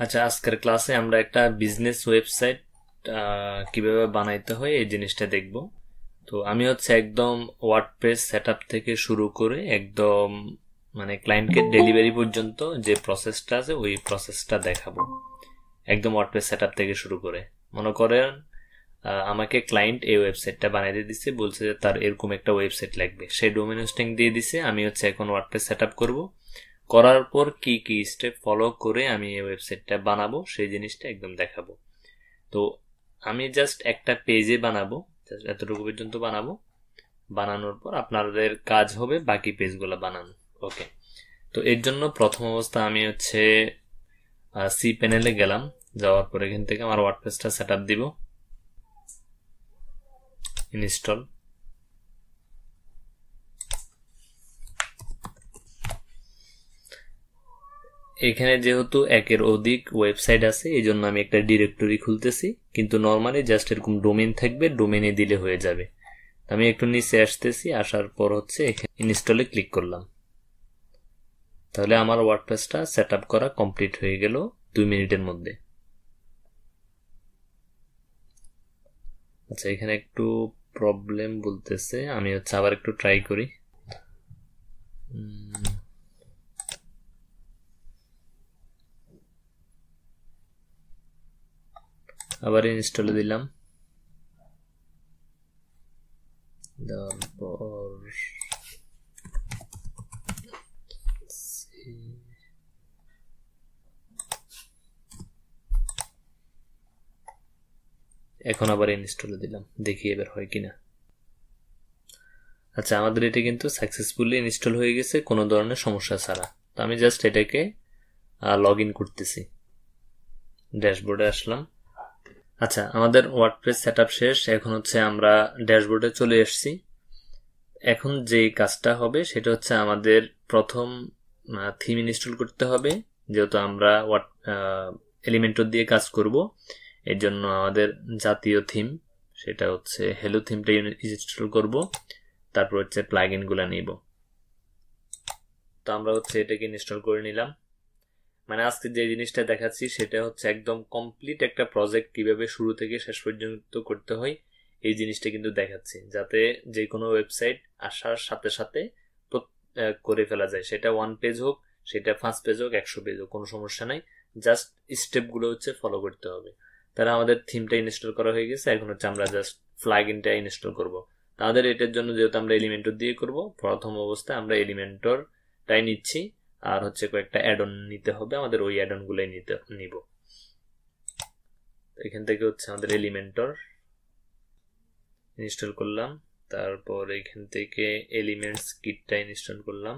আচ্ছা, আজকের ক্লাসে আমরা একটা বিজনেস ওয়েবসাইট কিভাবে বানাইতে হয় এই জিনিসটা দেখব। তো আমি একদম ওয়ার্ডপ্রেস সেটআপ থেকে শুরু করে একদম মানে ক্লায়েন্টকে ডেলিভারি পর্যন্ত যে প্রসেসটা আছে ওই প্রসেসটা দেখাবো। একদম ওয়ার্ডপ্রেস সেটআপ থেকে শুরু করে মনে করেন আমাকে ক্লায়েন্ট এই ওয়েবসাইটটা বানাইতে দিচ্ছে, বলছে যে তার এরকম একটা ওয়েবসাইট লাগবে, সেই ডোমেন হোস্টিং দিয়ে দিছে। আমি এখন ওয়ার্ডপ্রেস সেটআপ করব, করার পর কি কি স্টেপ ফলো করে আমি এই ওয়েবসাইটটা বানাবো সেই জিনিসটা একদম দেখাবো। তো আমি জাস্ট একটা পেজে বানাবো, এতটুকু পর্যন্ত বানাবো। বানানোর পর আপনাদের কাজ হবে বাকি পেজগুলো বানানো। ওকে, তো এর জন্য প্রথম অবস্থা আমি সি প্যানেলে গেলাম, যাওয়ার পর এখান থেকে আমার ওয়ার্ডপ্রেসটা সেটআপ দিব, ইনস্টল। এখানে যেহেতু একের অধিক ওয়েবসাইট আছে এই জন্য আমি একটা ডিরেক্টরি খুলতেছি, কিন্তু নর্মালি জাস্ট এরকম ডোমেইন থাকবে, ডোমেইনে দিলে হয়ে যাবে। আমি একটু নিচে আসতেছি, আসার পর এখানে ইনস্টলে ক্লিক করলাম। তাহলে আমার ওয়ার্ডপ্রেসটা সেটআপ করা কমপ্লিট হয়ে গেল 2 মিনিটের মধ্যে। আচ্ছা, এখানে একটু প্রবলেম বলতেছে, আমি আবার একটু ট্রাই করি। আবার ইনস্টলে দিলাম, তারপর এখন আবার ইনস্টলে দিলাম, দেখি এবার হয় কিনা। আচ্ছা, আমাদের এটা কিন্তু সাকসেসফুলি ইনস্টল হয়ে গেছে কোনো ধরনের সমস্যা ছাড়া। তো আমি জাস্ট এটাকে লগ ইন করতেছি, ড্যাশবোর্ডে আসলাম। আচ্ছা, আমাদের ওয়ার্ডপ্রেস সেটআপ শেষ, এখন আমরা ড্যাশবোর্ডে চলে এসেছি। এখন যে কাজটা হবে সেটা আমাদের প্রথম থিম ইনস্টল করতে হবে, যেহেতু আমরা এলিমেন্টর দিয়ে কাজ করব। এর জন্য আমাদের জাতীয় থিম সেটা হ্যালো থিমটা ইনস্টল করব, তারপর প্লাগইন গুলা নিব। তো আমরা এটাকে ইনস্টল করে নিলাম। মানে আজকে যে জিনিসটা দেখাচ্ছি সেটা একদম কমপ্লিট একটা প্রজেক্ট কিভাবে শুরু থেকে শেষ পর্যন্ত করতে হয় এই জিনিসটা কিন্তু দেখাচ্ছি, যাতে যে কোনো ওয়েবসাইট আসার সাথে সাথে করে ফেলা যায়। সেটা 1 পেজ হোক, সেটা 5 পেজ হোক, 100 পেজ হোক, কোনো সমস্যা নাই। জাস্ট স্টেপ গুলো ফলো করতে হবে। তাহলে আমাদের থিমটা ইনস্টল করা হয়ে গেছে, এখন আমরা জাস্ট প্লাগইনটা ইনস্টল করব। তাদের এটার জন্য যেহেতু আমরা এলিমেন্টর দিয়ে করব, প্রথম অবস্থায় আমরা এলিমেন্টরটাই নিচ্ছি, আর কয়েকটা অ্যাড অন নিতে হবে, আমাদের ওই অ্যাড অন গুলাই নিব। এখান থেকে আমাদের এলিমেন্টর ইনস্টল করলাম, তারপর এখান থেকে এলিমেন্টস কিটটা ইনস্টল করলাম,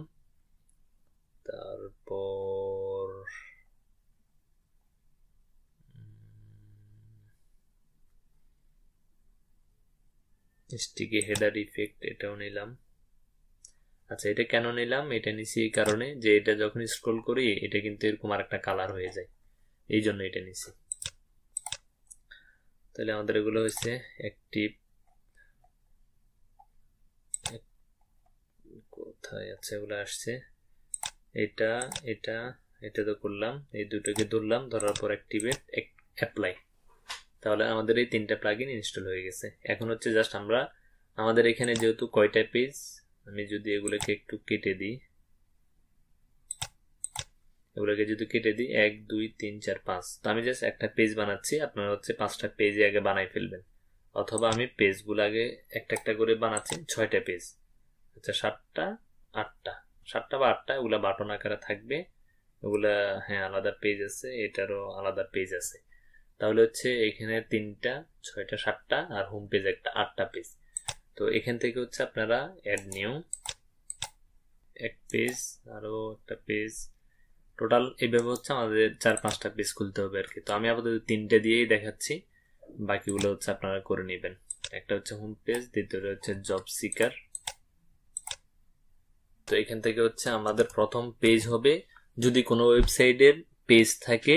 তারপর স্টিকি হেডার ইফেক্ট এটাও নিলাম। আচ্ছা, এটা কেন নিলাম? এটা নিছি এই কারণে যে এটা যখন স্ক্রল করি এটা কিন্তু এরকম আরেকটা কালার হয়ে যায়, এই জন্য এটা নিছি। তাহলে আমাদের এগুলো অ্যাক্টিভ, কোথায় আছে এগুলো আসছে, এটা এটা এটা তো করলাম, এই দুটোকে ধরলাম, ধরার পর অ্যাক্টিভেট অ্যাপ্লাই। তাহলে আমাদের এই 3টা প্লাগইন ইনস্টল হয়ে গেছে। এখন জাস্ট আমরা আমাদের এখানে যেহেতু কয়টা পেজ, আমি যদি এগুলোকে একটু কেটে দিই, এগুলোকে যদি কেটে দিই 1 2 3 4 5, তো আমি জাস্ট একটা পেজ বানাচ্ছি, আপনারা 5টা পেজে আগে বানাই ফেলবেন, অথবা আমি পেজগুলো আগে একটা একটা করে বানাচ্ছি 6টা পেজ। আচ্ছা, 7টা 8টা, 7টা বা 8টা, এগুলা বাটন আকারে থাকবে, এগুলা হ্যাঁ আলাদা পেজ আছে, এটারও আলাদা পেজ আছে। তাহলে এখানে 3টা 6টা 7টা আর হোম পেজ একটা 8টা পেজ। তো এখান থেকে আপনারা অ্যাড নিউ এক পেজ, আরো একটা পেজ, টোটাল এইভাবে আমাদের 4-5টা পেজ খুলতে হবে আর কি। তো আমি আপাতত 3টে দিয়েই দেখাচ্ছি, বাকিগুলো আপনারা করে নেবেন। একটা হোম পেজ, দ্বিতীয়টা জব সিকার। তো এখান থেকে আমাদের প্রথম পেজ হবে, যদি কোনো ওয়েবসাইটের পেজ থাকে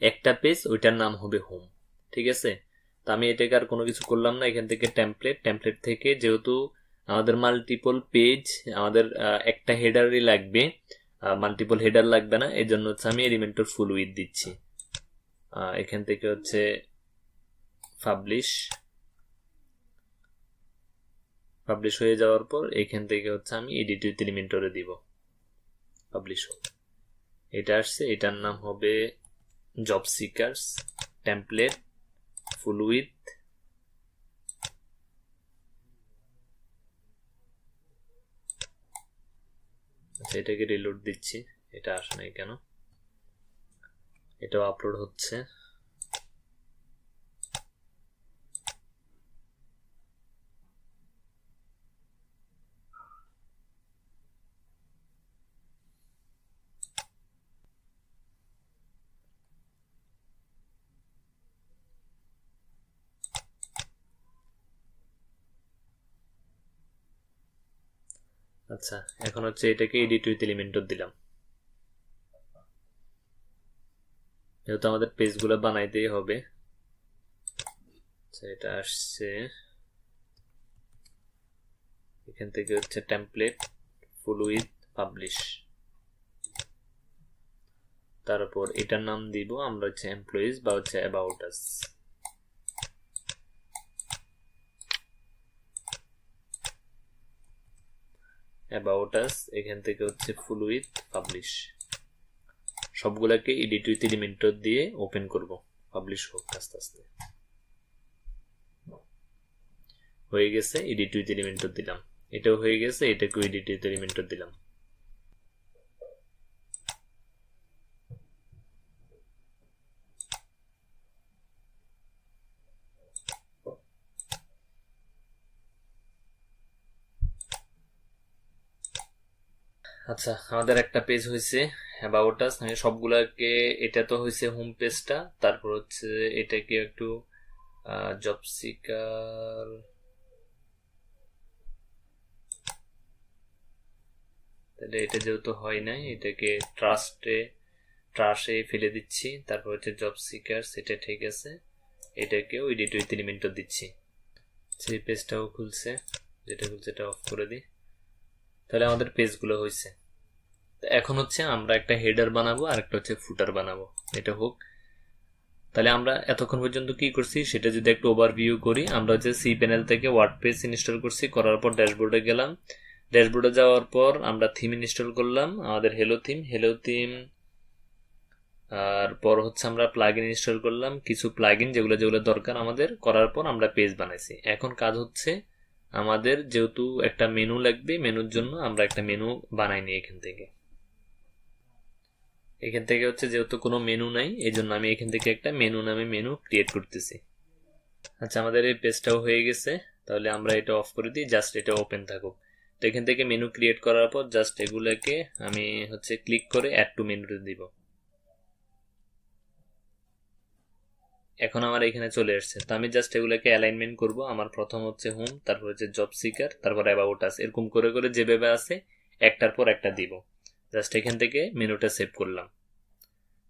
একটা পেজ, ওইটার নাম হবে হোম, ঠিক আছে? তো আমি এটাকে আর কোনো কিছু করলাম না। এখান থেকে টেমপ্লেট থেকে যেহেতু আমাদের মাল্টিপল পেজ, আমাদের একটা হেডারই লাগবে, মাল্টিপল হেডার লাগবে না, এই জন্য আমি এলিমেন্টর ফুল উইথ দিচ্ছি। এখান থেকে হচ্ছে পাবলিশ হয়ে যাওয়ার পর এখান থেকে হচ্ছে আমি এডিট উইথ এলিমেন্টরে দিব, পাবলিশ হোক। এটা আসছে, এটার নাম হবে job seekers template full with আচ্ছা, এটাকে রিলোড দিচ্ছি, এটা আসে নাই কেন, এটাও আপলোড হচ্ছে। আচ্ছা, এখন হচ্ছে এটাকে এডিট উইথ এলিমেন্টর দিলাম, যেহেতু আমাদের পেজগুলো বানাইতেই হবে। আচ্ছা, এটা আসছে, এখান থেকে হচ্ছে টেমপ্লেট ফুল উইথ পাবলিশ, তারপর এটার নাম দিব আমরা হচ্ছে এমপ্লয়িজ বা হচ্ছে অ্যাবাউট আস। অ্যাবাউট আস এখান থেকে হচ্ছে ফুল উইথ পাবলিশ, সবগুলাকে এডিট উইথ এলিমেন্টর দিয়ে ওপেন করব, পাবলিশ হোক আস্তে আস্তে। হয়ে গেছে, এডিট উইথ এলিমেন্টর দিলাম, এটাও হয়ে গেছে, এটাকেও এডিট উইথ এলিমেন্টর দিলাম। আচ্ছা, আমাদের একটা পেজ হয়েছে অ্যাবাউট আস, আমি সবগুলাকে, এটা তো হয়েছে হোম পেজটা, তারপর হচ্ছে এটাকে একটু জব সিকার, তাহলে এটা যেহেতু হয় নাই, এটাকে ট্রাশে ফেলে দিচ্ছি, তারপর হচ্ছে জব সিকার, সেটা ঠিক আছে, এটাকেও এডিট উইথ এলিমেন্টর দিচ্ছি। সেই পেজটাও খুলছে, যেটা খুলছে এটা অফ করে দিই, তাহলে আমাদের পেজগুলো হয়েছে। এখন হচ্ছে আমরা একটা হেডার বানাবো আর একটা হচ্ছে ফুটার বানাবো, এটা হোক। তাহলে আমরা এতক্ষণ পর্যন্ত কি করছি সেটা যদি একটু ওভারভিউ করি, আমরা হচ্ছে সি প্যানেল থেকে ওয়ার্ডপ্রেস ইনস্টল করছি, করার পর ড্যাশবোর্ডে গেলাম, ড্যাশবোর্ডে যাওয়ার পর আমরা থিম ইনস্টল করলাম, আমাদের হেলো থিম, আর পর হচ্ছে আমরা প্লাগইন ইনস্টল করলাম, কিছু প্লাগইন যেগুলো দরকার আমাদের, করার পর আমরা পেজ বানাইছি। এখন কাজ হচ্ছে আমাদের যেহেতু একটা মেনু লাগবে, মেনুর জন্য আমরা একটা মেনু বানাইনি এখান থেকে হচ্ছে যেহেতু কোনো মেনু নাই, এই জন্য আমি এখান থেকে একটা মেনু নামে মেনু ক্রিয়েট করতেছি। আচ্ছা, আমাদের এই পেজটাও হয়ে গেছে, তাহলে আমরা এটা অফ করে দিই, জাস্ট এটা ওপেন থাকুক। তো এখান থেকে মেনু ক্রিয়েট করার পর জাস্ট এগুলোকে আমি হচ্ছে ক্লিক করে অ্যাড টু মেনুতে দিব। এখন আমার এখানে চলে আসছে, তো আমি জাস্ট এগুলোকে অ্যালাইনমেন্ট করব। আমার প্রথম হচ্ছে হোম, তারপর হচ্ছে জব সিকার, তারপর অ্যাবাউট আস, এরকম করে করে যেভাবে আছে একটার পর একটা দিব। জাস্ট এখান থেকে মেনুটা সেভ করলাম।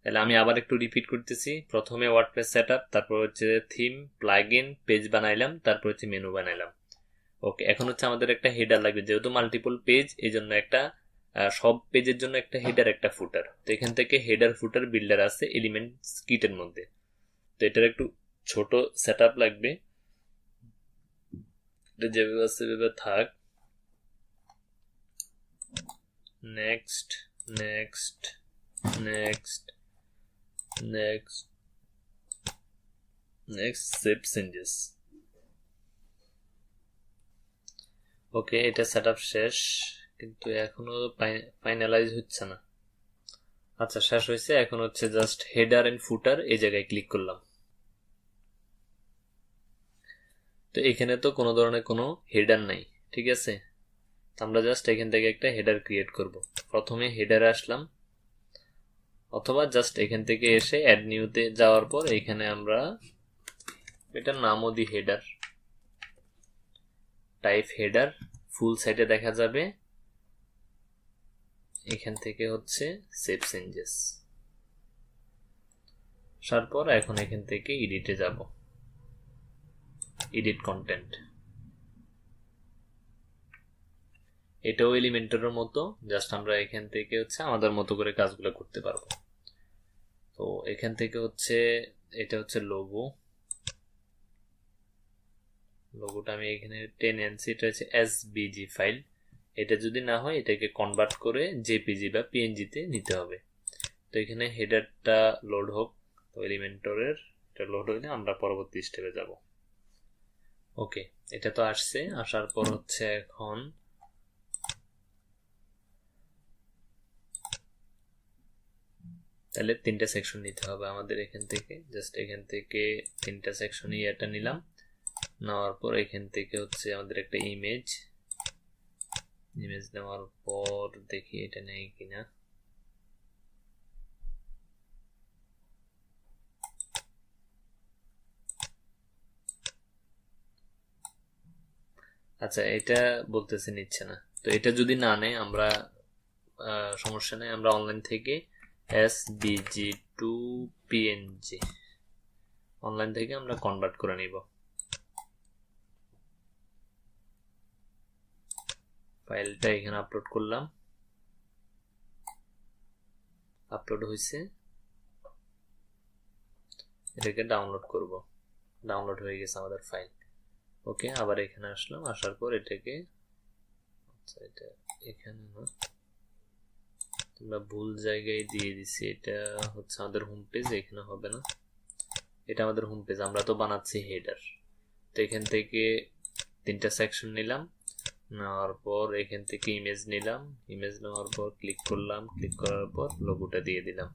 তাহলে আমি আবার একটু রিপিট করতেছি, প্রথমে ওয়ার্ডপ্রেস সেটআপ, তারপর হচ্ছে থিম, প্লাগইন, পেজ বানাইলাম, তারপর হচ্ছে মেনু বানাইলাম। ওকে, এখন হচ্ছে আমাদের একটা হেডার লাগবে, যেহেতু মাল্টিপল পেজ, এই জন্য একটা সব পেজের জন্য একটা হেডার একটা ফুটার। তো এখান থেকে হেডার ফুটার বিল্ডার আছে এলিমেন্টস কিটের মধ্যে, তো এটার একটু ছোট সেটআপ লাগবে, এটা যেভাবে আছে সেভাবে থাক। Next next next next next save changes. Okay, এটা সেটআপ শেষ, কিন্তু এখনো ফাইনালাইজ হচ্ছে না। আচ্ছা, শেষ হয়েছে, এখন হচ্ছে জাস্ট হেডার এন্ড ফুটার এই জায়গায় ক্লিক করলাম। তো এখানে তো কোনো ধরনের কোনো হেডার নাই, ঠিক আছে, আমরা জাস্ট এখান থেকে একটা হেডার ক্রিয়েট করব। প্রথমে হেডারে আসলাম, অথবা জাস্ট এখান থেকে এসে অ্যাড নিউতে যাওয়ার পর এখানে আমরা এটার নামও দিই হেডার, টাইপ হেডার, ফুল সাইডে দেখা যাবে, এখান থেকে হচ্ছে সেভ চেঞ্জেস। তারপর এখন এখান থেকে এডিটে যাব, এডিট কন্টেন্ট, এটাও এলিমেন্টরের মতো, জাস্ট আমরা এখান থেকে হচ্ছে আমাদের মতো করে কাজগুলো করতে পারবো। তো তো এখান থেকে হচ্ছে এটা হচ্ছে লোগোটা আমি এখানে টেনে আনছি। এটা হচ্ছে এসবিজি ফাইল। এটা যদি না হয় এটাকে কনভার্ট করে জেপিজি বা পিএনজি তে নিতে হবে। তো এখানে হেডারটা লোড হোক। তো এলিমেন্টরের এটা লোড হইলে আমরা পরবর্তী স্টেপে যাব। ওকে, এটা তো আসছে। আসার পর হচ্ছে এখন তাহলে 3টা সেকশন নিতে হবে আমাদের। এখান থেকে জাস্ট এখান থেকে 3টা সেকশনে এটা নিলাম। নেওয়ার পর এখান থেকে হচ্ছে আমাদের একটা ইমেজ নেওয়ার পর দেখি এটা নেই কিনা। আচ্ছা, এটা বলতেছে নিচ্ছে না। তো এটা যদি না নেয় আমরা সমস্যা নেই, আমরা অনলাইন থেকে এসবিজি টু পিএনজি অনলাইন থেকে আমরা কনভার্ট করে নিব। ফাইলটা এখানে আপলোড করলাম, আপলোড হয়েছে। এটাকে ডাউনলোড করব। ডাউনলোড হয়ে গেছে আমাদের ফাইল। ওকে, আবার এখানে আসলাম। আসার পর এটাকে আচ্ছা এটা এখানে না, আমরা ভুল জায়গায় দিয়ে দিছি। এটা হচ্ছে আমাদের হোম পেজ, এখানে হবে না। এটা আমাদের হোম পেজ, আমরা তো বানাচ্ছি হেডার। তো এখান থেকে 3টা সেকশন নিলাম। নেওয়ার পর এখান থেকে ইমেজ নিলাম। ইমেজ নেওয়ার পর ক্লিক করলাম। ক্লিক করার পর লোগোটা দিয়ে দিলাম।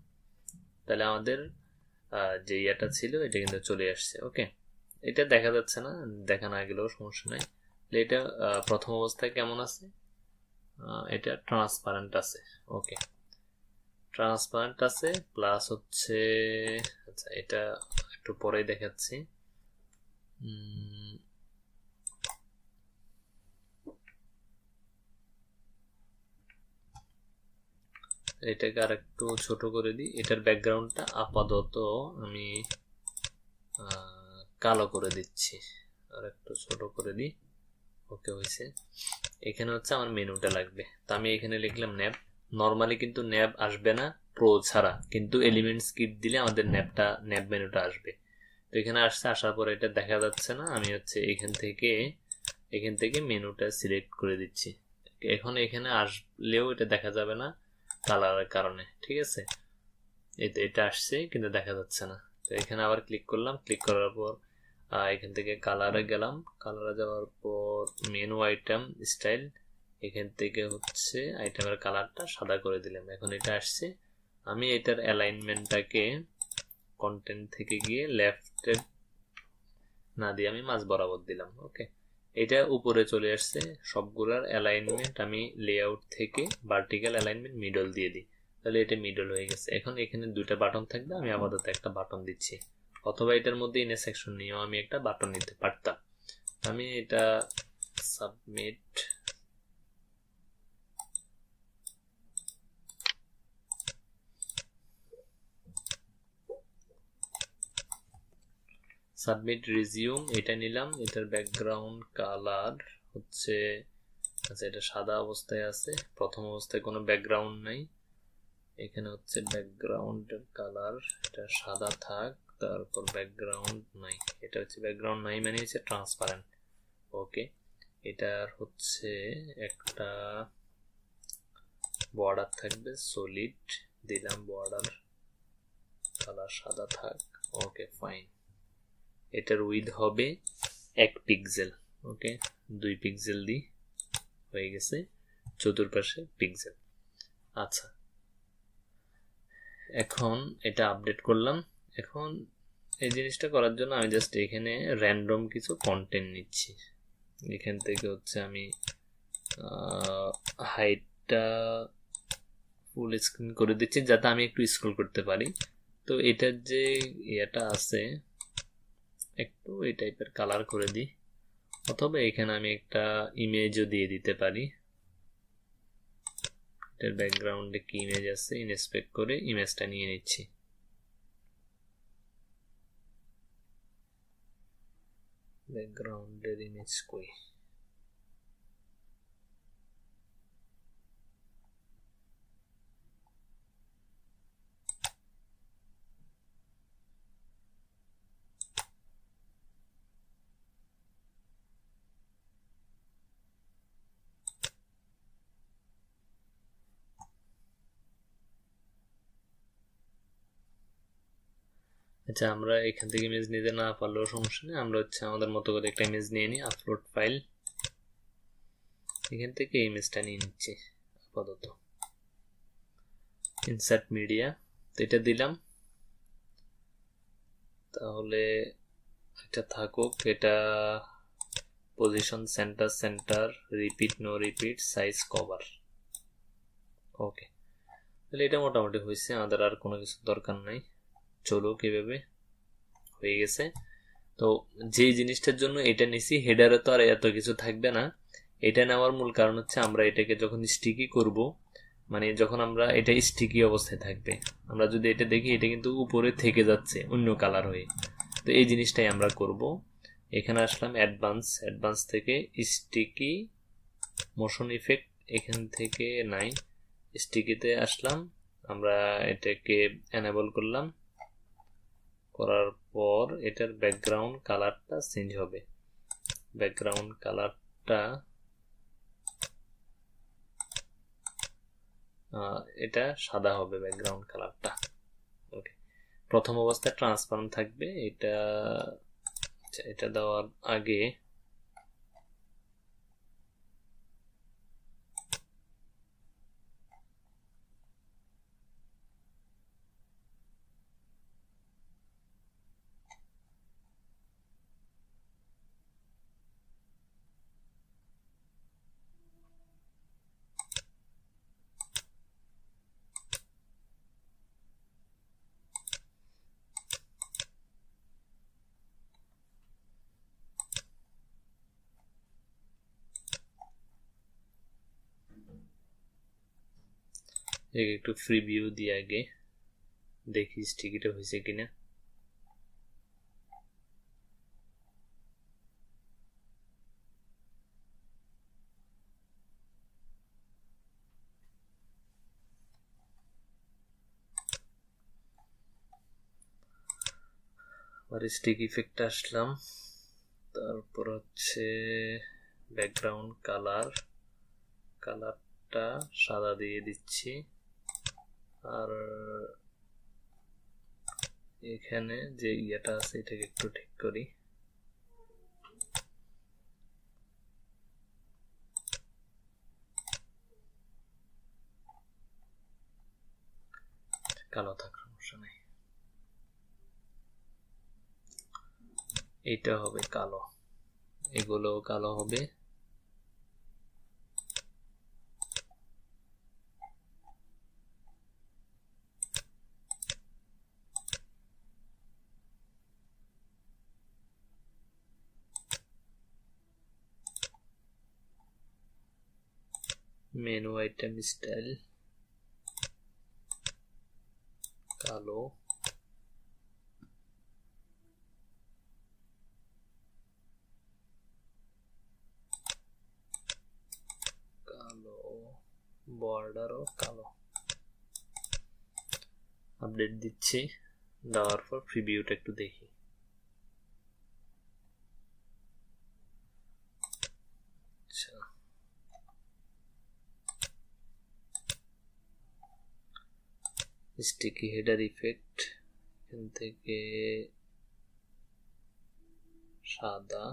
তাহলে আমাদের যে ইয়াটা ছিল এটা কিন্তু চলে আসছে। ওকে, এটা দেখা যাচ্ছে না, দেখা না গেলেও সমস্যা নাই। এটা প্রথম অবস্থায় কেমন আছে? এটা ট্রান্সপারেন্ট আছে। ওকে, ট্রান্সপারেন্ট আছে প্লাস হচ্ছে আচ্ছা এটা একটু পরেই দেখাচ্ছি। এটাকে আর একটু ছোট করে দিই। এটার ব্যাকগ্রাউন্ডটা আপাতত আমি কালো করে দিচ্ছি, আর একটু ছোট করে দিই। ওকে, হয়েছে। এখানে হচ্ছে আমার মেনুটা লাগবে। তো আমি এখানে লিখলাম ন্যাব। নর্মালি কিন্তু ন্যাব আসবে না প্রো ছাড়া, কিন্তু এলিমেন্টস কিট দিলে আমাদের ন্যাব মেনুটা আসবে। তো এখানে আসছে। আসার পর এটা দেখা যাচ্ছে না, আমি হচ্ছে এখান থেকে মেনুটা সিলেক্ট করে দিচ্ছি। এখন এখানে আসলেও এটা দেখা যাবে না কালারের কারণে, ঠিক আছে। এটা আসছে কিন্তু দেখা যাচ্ছে না। তো এখানে আবার ক্লিক করলাম। ক্লিক করার পর এখান থেকে কালারে গেলাম। কালারে যাওয়ার পর মেনু আইটেম স্টাইল, এখান থেকে হচ্ছে আইটেমের কালারটা সাদা করে দিলাম। এখন এটা আসছে। আমি এটার অ্যালাইনমেন্টটাকে কন্টেন্ট থেকে গিয়ে লেফটে না দিয়ে আমি মাঝ বরাবর দিলাম। ওকে, এটা উপরে চলে আসছে। সবগুলোর অ্যালাইনমেন্ট আমি লেআউট থেকে ভার্টিক্যাল অ্যালাইনমেন্ট মিডল দিয়ে দিই, তাহলে এটা মিডল হয়ে গেছে। এখন এখানে 2টা বাটন থাকবে, আমি আপাতত একটা বাটন দিচ্ছি। অথবা এটার মধ্যে ইন্টারসেকশন নিয়েও আমি একটা বাটন নিতে পারতাম। আমি এটা সাবমিট রিজিউম এটা নিলাম। এটার ব্যাকগ্রাউন্ড কালার হচ্ছে আচ্ছা এটা সাদা অবস্থায় আছে। প্রথম অবস্থায় কোনো ব্যাকগ্রাউন্ড নাই। এখানে হচ্ছে ব্যাকগ্রাউন্ডের কালার এটা সাদা থাক। তারপর ব্যাকগ্রাউন্ড নাই, এটা হচ্ছে ব্যাকগ্রাউন্ড নাই মানে হচ্ছে ট্রান্সপারেন্ট। ওকে, এটার হচ্ছে একটা বর্ডার থাকবে, সলিড দিলাম। বর্ডার কালার সাদা থাক। ওকে, ফাইন। এটার উইথ হবে 1 পিক্সেল। ওকে, 2 পিক্সেল দিই, হয়ে গেছে। চতুর্পাশে পিক্সেল। আচ্ছা, এখন এটা আপডেট করলাম। এখন এই জিনিসটা করার জন্য আমি জাস্ট এখানে র্যান্ডম কিছু কন্টেন্ট নিচ্ছি। এখান থেকে হচ্ছে আমি হাইটটা ফুল স্ক্রিন করে দিচ্ছি যাতে আমি একটু স্ক্রল করতে পারি। তো এটার যে ইয়েটা আছে একটু এই টাইপের কালার করে দিই, অথবা এখানে আমি একটা ইমেজও দিয়ে দিতে পারি। এটার ব্যাকগ্রাউন্ডে কি ইমেজ আছে ইন্সপেক্ট করে ইমেজটা নিয়ে নিচ্ছি। ব্যাকগ্রাউন্ডের ইমেজ কই? আচ্ছা, আমরা এখান থেকে ইমেজ নিতে না পারলেও সমস্যা নেই, আমরা আমাদের মতো করে একটা ইমেজ নিয়ে নিই। আপলোড ফাইল, এখান থেকে ইমেজটা নিয়ে নিচ্ছি আপাতত। ইনসার্ট মিডিয়া, তো এটা দিলাম, তাহলে এটা থাকুক। এটা position, center, repeat, no repeat, size, cover. Okay, তাহলে এটা মোটামুটি হয়েছে, আমাদের আর কোনো কিছু দরকার নাই। চলো, কিভাবে হয়ে গেছে। তো যেই জিনিসটার জন্য এটা নিছি, হেডারে তো আর এত কিছু থাকবে না। এটা নেওয়ার মূল কারণ হচ্ছে আমরা এটাকে যখন স্টিকি করব, মানে যখন আমরা এটা স্টিকি অবস্থায় থাকবে, আমরা যদি এটা দেখি এটা কিন্তু উপরে থেকে যাচ্ছে অন্য কালার হয়ে। তো এই জিনিসটাই আমরা করব। এখানে আসলাম অ্যাডভান্স থেকে স্টিকি মোশন ইফেক্ট, এখান থেকে নাই, স্টিকিতে আসলাম, আমরা এটাকে এনেবল করলাম। করার পর এটার ব্যাকগ্রাউন্ড কালারটা চেঞ্জ হবে। ব্যাকগ্রাউন্ড কালারটা এটা সাদা হবে, ব্যাকগ্রাউন্ড কালারটা। ওকে, প্রথম অবস্থায় ট্রান্সপারেন্ট থাকবে এটা। এটা দেওয়ার আগে একটু ফ্রি ভিউ দিয়ে আগে দেখি স্টিকিটা হয়েছে কিনা। আর স্টিক ইফেক্ট আসলাম, তারপর ব্যাকগ্রাউন্ড কালারটা সাদা দিয়ে দিচ্ছি। আর এখানে যে ইয়েটা আছে এটাকে একটু ঠিক করি। কালো থাক, সমস্যা নেই, এটা হবে কালো, এগুলো কালো হবে। মেনু আইটেম স্টাইল কালো, বর্ডারও কালো। আপডেট দিচ্ছি, দেওয়ার পর প্রিভিউটা একটু দেখি। আচ্ছা, স্টিকি হেডার ইফেক্ট, এখান থেকে সাদা,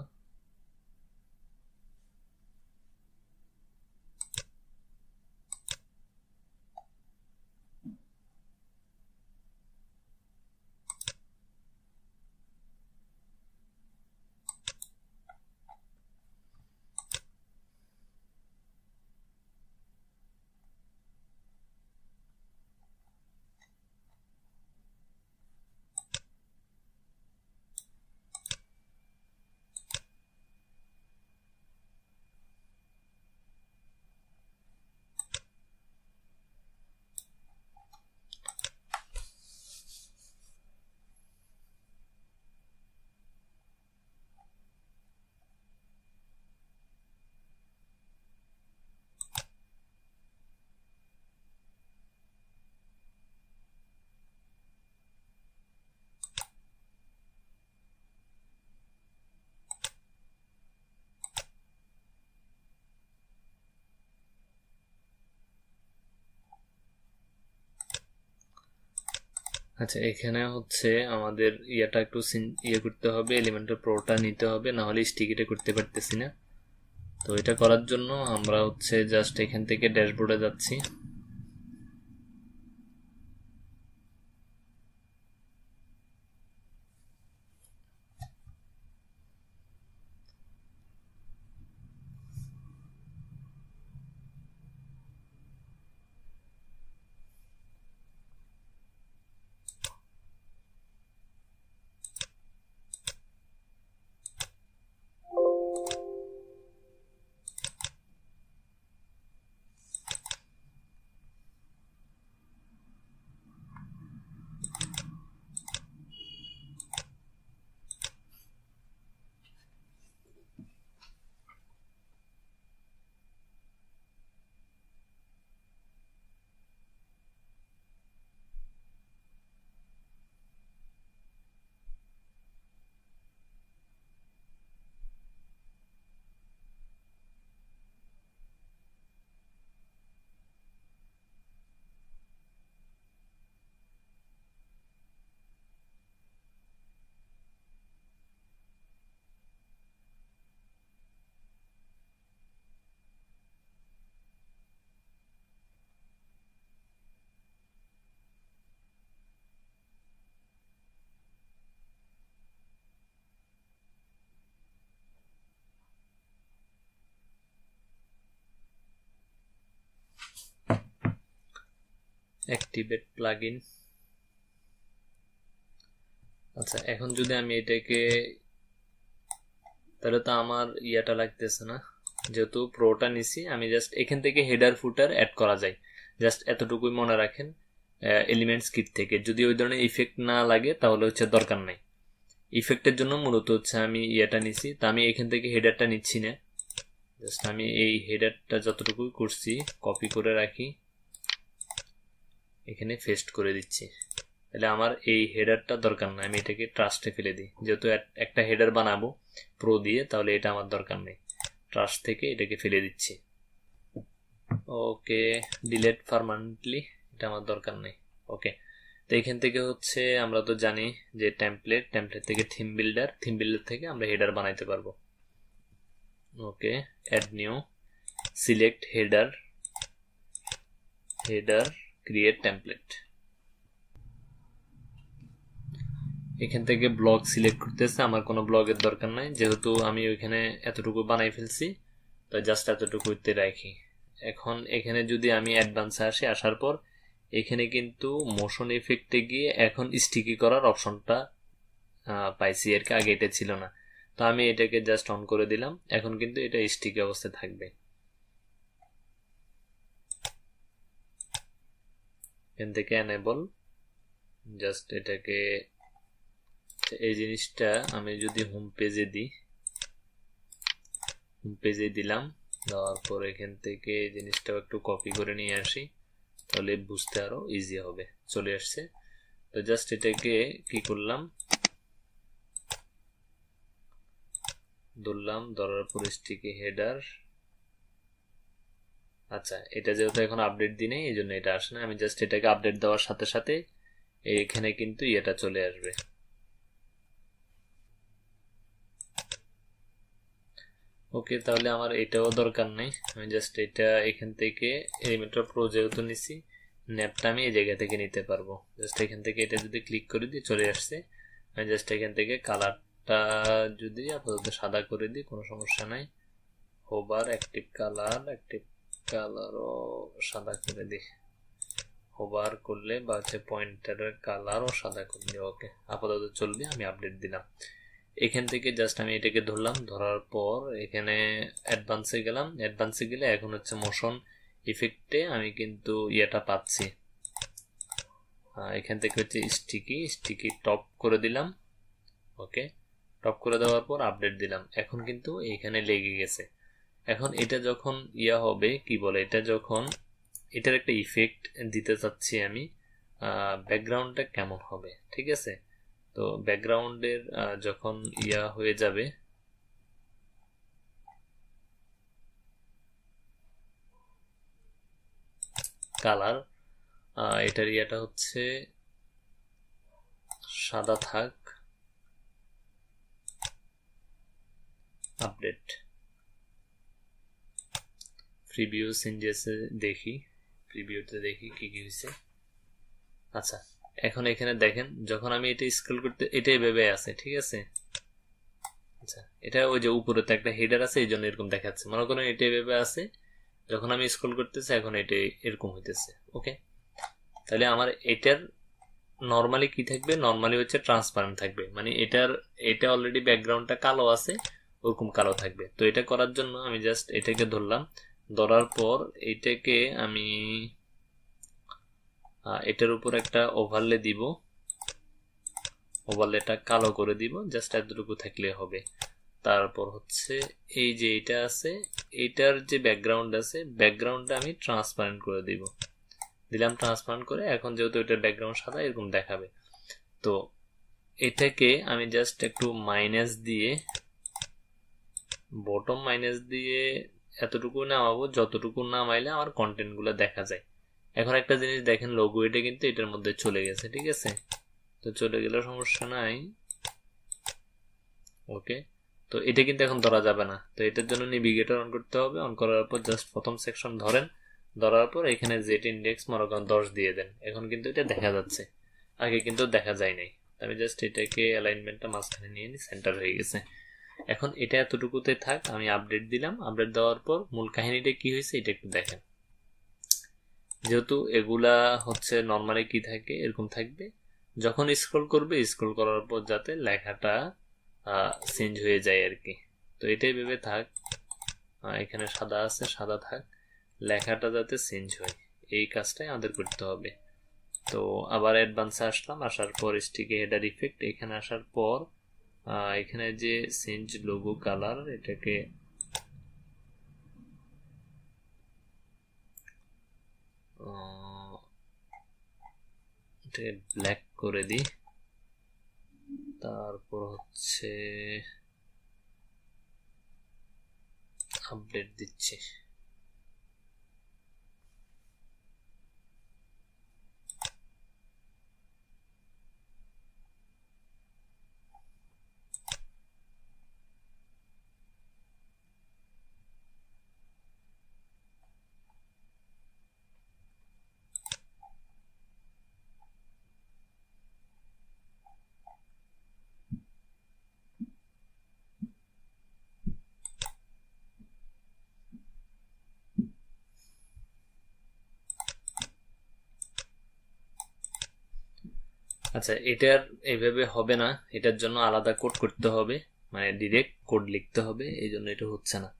আচ্ছা, এখানে হচ্ছে আমাদের ইয়েটা একটু ইয়ে করতে হবে, এলিমেন্টের প্রোটা নিতে হবে, না হলে স্টিকিটা করতে পারতেছি না। তো এটা করার জন্য আমরা হচ্ছে জাস্ট এখান থেকে ড্যাশবোর্ডে যাচ্ছি। Activate plugin. আচ্ছা, এখন যদি আমি এটাকে, তাহলে তো আমার ইয়াটা লাগতেছে না, যেহেতু প্রোটা নিছি আমি। জাস্ট এখান থেকে হেডার ফুটার অ্যাড করা যায়, জাস্ট এতটুকুই মনে রাখেন এলিমেন্টস কিট থেকে। যদি ওই ধরনের ইফেক্ট না লাগে তাহলে হচ্ছে দরকার নাই। ইফেক্টের জন্য মূলত হচ্ছে আমি ইয়েটা নিছি, তা আমি এখান থেকে হেডারটা নিচ্ছি না। জাস্ট আমি এই হেডারটা যতটুকু করছি কপি করে রাখি, এখানে পেস্ট করে দিচ্ছি। তাহলে আমার এই হেডারটা দরকার না, আমি এটাকে ট্রাস্টে ফেলে দিই। যেহেতু একটা হেডার বানাবো প্রো দিয়ে, তাহলে এটা আমার দরকার নেই। ট্রাস্ট থেকে এটাকে ফেলে দিচ্ছি। ওকে, ডিলেট পার্মানেন্টলি, এটা আমার দরকার নেই। ওকে, তো এখান থেকে হচ্ছে আমরা তো জানি যে টেমপ্লেট থেকে থিম বিল্ডার থেকে আমরা হেডার বানাইতে পারবো। Okay, add new, select header, create template. এখান থেকে ব্লগ সিলেক্ট করতেছে, আমার কোনো ব্লগের দরকার নাই, যেহেতু আমি ওইখানে এতটুকু বানাই ফেলছি, তো জাস্ট এতটুকুতে রাখি। এখন এখানে যদি আমি অ্যাডভান্সে আসি, আসার পর এখানে কিন্তু মোশন ইফেক্টে গিয়ে এখন স্টিকি করার অপশনটা পাইছি আর কি, আগে এটা ছিল না। তো আমি এটাকে জাস্ট অন করে দিলাম, এখন কিন্তু এটা স্টিকি অবস্থায় থাকবে। এখান থেকে এনেবল, জাস্ট এটাকে, এই জিনিসটা আমি যদি হোম পেজে দিই, হোম পেজে দিলাম, দেওয়ার পর এখান থেকে এই জিনিসটাও একটু কপি করে নিয়ে আসি, তাহলে বুঝতে আরো ইজি হবে। চলে আসছে। তো জাস্ট এটাকে কি করলাম, ধরলাম, ধরার পর স্টিকি হেডার। আচ্ছা, এটা যেহেতু এখন আপডেট দিই নাই, এই জন্য এটা আসে না। আমি জাস্ট এটাকে আপডেট দেওয়ার সাথে সাথে এখানে কিন্তু এটা চলে আসবে। ওকে, তাহলে আমার এটাও দরকার নেই। আমি জাস্ট এটা এখান থেকে এলিমেন্টর প্রো যেহেতু নিছি, ন্যাপটা আমি এই জায়গা থেকে নিতে পারবো। জাস্ট এখান থেকে এটা যদি ক্লিক করে দিই, চলে আসছে। আমি জাস্ট এখান থেকে কালারটা যদি আপাতত সাদা করে দিই, কোনো সমস্যা নাই। হোভার, অ্যাক্টিভ কালারও সাদা করে দিই। হোভার করলে বা হচ্ছে পয়েন্টারের কালারও সাদা করে দিই। ওকে, আপাতত চলবে। আমি আপডেট দিলাম। এখান থেকে জাস্ট আমি এটাকে ধরলাম, ধরার পর এখানে অ্যাডভান্সে গেলাম। অ্যাডভান্সে গেলে এখন হচ্ছে মোশন ইফেক্টে আমি কিন্তু ইয়েটা পাচ্ছি। এখান থেকে হচ্ছে স্টিকি টপ করে দিলাম। ওকে, টপ করে দেওয়ার পর আপডেট দিলাম, এখন কিন্তু এখানে লেগে গেছে। এখন এটা যখন ইয়া হবে, কি বলে, এটা যখন এটার একটা ইফেক্ট দিতে চাচ্ছি আমি, ব্যাকগ্রাউন্ডটা কেমন হবে, ঠিক আছে। তো ব্যাকগ্রাউন্ডের যখন ইয়া হয়ে যাবে, কালার, এটার ইয়াটা হচ্ছে সাদা থাক, আপডেট প্রিভিউ চেঞ্জেসে দেখি, প্রিভিউতে দেখি কি কি হয়েছে। আচ্ছা এখন এখানে দেখেন যখন আমি এটা স্ক্রল করতে এটা এভাবে আছে, ঠিক আছে। আচ্ছা এটা ওই যে উপরে তো একটা হেডার আছে এই জন্য এরকম দেখাচ্ছে, মনে করেন এটা এভাবে আছে, যখন আমি স্ক্রল করতেছি এখন এটা এরকম হইতেছে। ওকে, তাহলে আমার এটার নরমালি কি থাকবে, নরমালি হচ্ছে ট্রান্সপারেন্ট থাকবে, মানে এটা অলরেডি ব্যাকগ্রাউন্ডটা কালো আছে ওরকম কালো থাকবে। তো এটা করার জন্য আমি জাস্ট এটাকে ধরলাম, ধরার পর এটাকে আমি এটার উপর একটা ওভারলে দিব, ওভারলেটা কালো করে দিব, জাস্ট এতটুকু থাকলে হবে। তারপর হচ্ছে এই যে এটা আছে এটার যে ব্যাকগ্রাউন্ড আছে ব্যাকগ্রাউন্ডটা আমি ট্রান্সপারেন্ট করে দিব, দিলাম ট্রান্সপারেন্ট করে। এখন যেহেতু এটার ব্যাকগ্রাউন্ড সাদা এরকম দেখাবে, তো এটাকে আমি জাস্ট একটু মাইনাস দিয়ে, বটম মাইনাস দিয়ে এতটুকু নামাবো যতটুকু নামাইলে আমার কন্টেন্ট গুলো দেখা যায়। এখন একটা জিনিস দেখেন, লোগো এটা কিন্তু এটার মধ্যে চলে গেছে, ঠিক আছে। তো চলে গেলে সমস্যা নাই। ওকে, তো এটা কিন্তু এখন ধরা যাবে না, তো এটার জন্য নেভিগেটর অন করতে হবে। অন করার পর জাস্ট প্রথম সেকশন ধরেন, ধরার পর এখানে জেড ইন্ডেক্স মনে করেন 10 দিয়ে দেন, এখন কিন্তু এটা দেখা যাচ্ছে, আগে কিন্তু দেখা যায় নাই। আমি জাস্ট এটাকে অ্যালাইনমেন্টটা মাঝখানে নিয়ে নিই, সেন্টার হয়ে গেছে। এখন এটা এতটুকুতে থাক, আমি আপডেট দিলাম। আপডেট দেওয়ার পর মূল কাহিনীটা কি হয়েছে এটা একটু দেখেন। যেহেতু এগুলা হচ্ছে নর্মালি কি থাকে এরকম থাকবে, যখন স্ক্রল করবে স্ক্রল করার পর যাতে লেখাটা চেঞ্জ হয়ে যায় আর কি। তো এটাই ভেবে থাক, এখানে সাদা আছে সাদা থাক, লেখাটা যাতে চেঞ্জ হয়, এই কাজটাই আমাদের করতে হবে। তো আবার অ্যাডভান্সে আসলাম, আসার পর স্টিকে হেডার ইফেক্ট, এখানে আসার পর এখানে যে চেঞ্জ লোগো কালার এটাকে ব্ল্যাক করে দিই। তারপর হচ্ছে আপডেট দিচ্ছি। আচ্ছা এটার এইভাবে হবে না, এটার জন্য আলাদা কোড করতে হবে, মানে ডিরেক্ট কোড লিখতে হবে, এই জন্য এটা হচ্ছে না।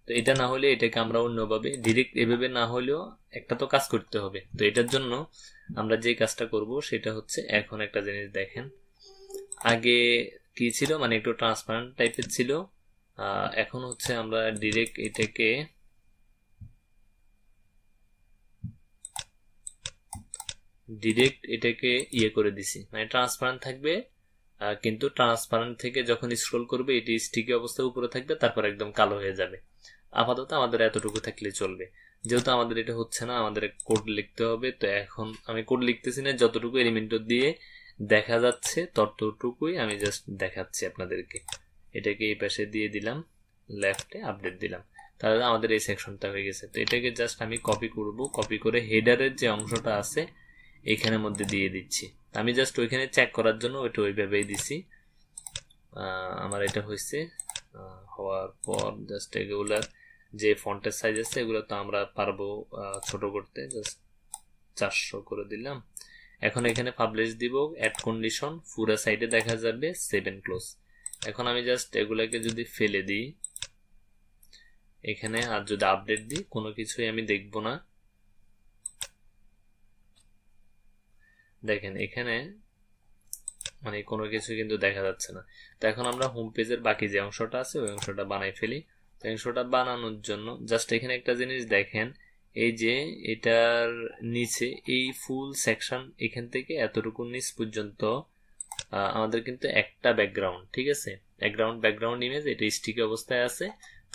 তো এটা না হলে এটাকে আমরা অন্যভাবে ডিরেক্ট এভাবে না হলেও একটা তো কাজ করতে হবে। তো এটার জন্য আমরা যে কাজটা করব সেটা হচ্ছে, এখন একটা জিনিস দেখেন, আগে কি ছিল মানে একটু ট্রান্সপারেন্ট টাইপের ছিল, এখন হচ্ছে আমরা ডিরেক্ট এটাকে ইয়ে করে দিছি, মানে ট্রান্সপারেন্ট থাকবে, কিন্তু ট্রান্সপারেন্ট থেকে যখন স্ক্রল করবে এটি স্টিকি অবস্থায় উপরে থাকবে, তারপর একদম কালো হয়ে যাবে। আপাতত আমাদের এতটুকু থাকলে চলবে, যেহেতু আমাদের এটা হচ্ছে না আমাদের কোড লিখতে হবে। তো এখন আমি কোড লিখতেছি না, যতটুকু এলিমেন্ট দিয়ে দেখা যাচ্ছে ততটুকুই আমি জাস্ট দেখাচ্ছি আপনাদেরকে। এটাকে এই পাশে দিয়ে দিলাম, লেফটে আপডেট দিলাম, তাহলে আমাদের এই সেকশনটা হয়ে গেছে। তো এটাকে জাস্ট আমি কপি করব, কপি করে হেডারের যে অংশটা আছে এইখানের মধ্যে দিয়ে দিচ্ছি। আমি জাস্ট ওইখানে চেক করার জন্য ওইটা ওইভাবেই দিছি। আমার এটা হয়েছে, হওয়ার পর জাস্ট এগুলার যে ফন্টের সাইজ আছে এগুলো তো আমরা পারবো ছোট করতে, জাস্ট 400 করে দিলাম। এখন এখানে পাবলিশ দিব, অ্যাড কন্ডিশন পুরো সাইডে দেখা যাবে 7 ক্লোজ। এখন আমি জাস্ট এগুলাকে যদি ফেলে দিই এখানে, আর যদি আপডেট দিই কোনো কিছুই আমি দেখব না। দেখেন এখানে মানে কোনো কিছু কিন্তু দেখা যাচ্ছে না। তো এখন আমরা হোম পেজের বাকি যে অংশটা আছে ওই অংশটা বানাই ফেলি। তো অংশটা বানানোর জন্য জাস্ট এখানে একটা জিনিস দেখেন, এই যে এটার নিচে এই ফুল সেকশন এখান থেকে এতটুকু নিচ পর্যন্ত আমাদের কিন্তু একটা ব্যাকগ্রাউন্ড, ঠিক আছে, ব্যাকগ্রাউন্ড ইমেজ, এটা স্টিকি অবস্থায় আছে।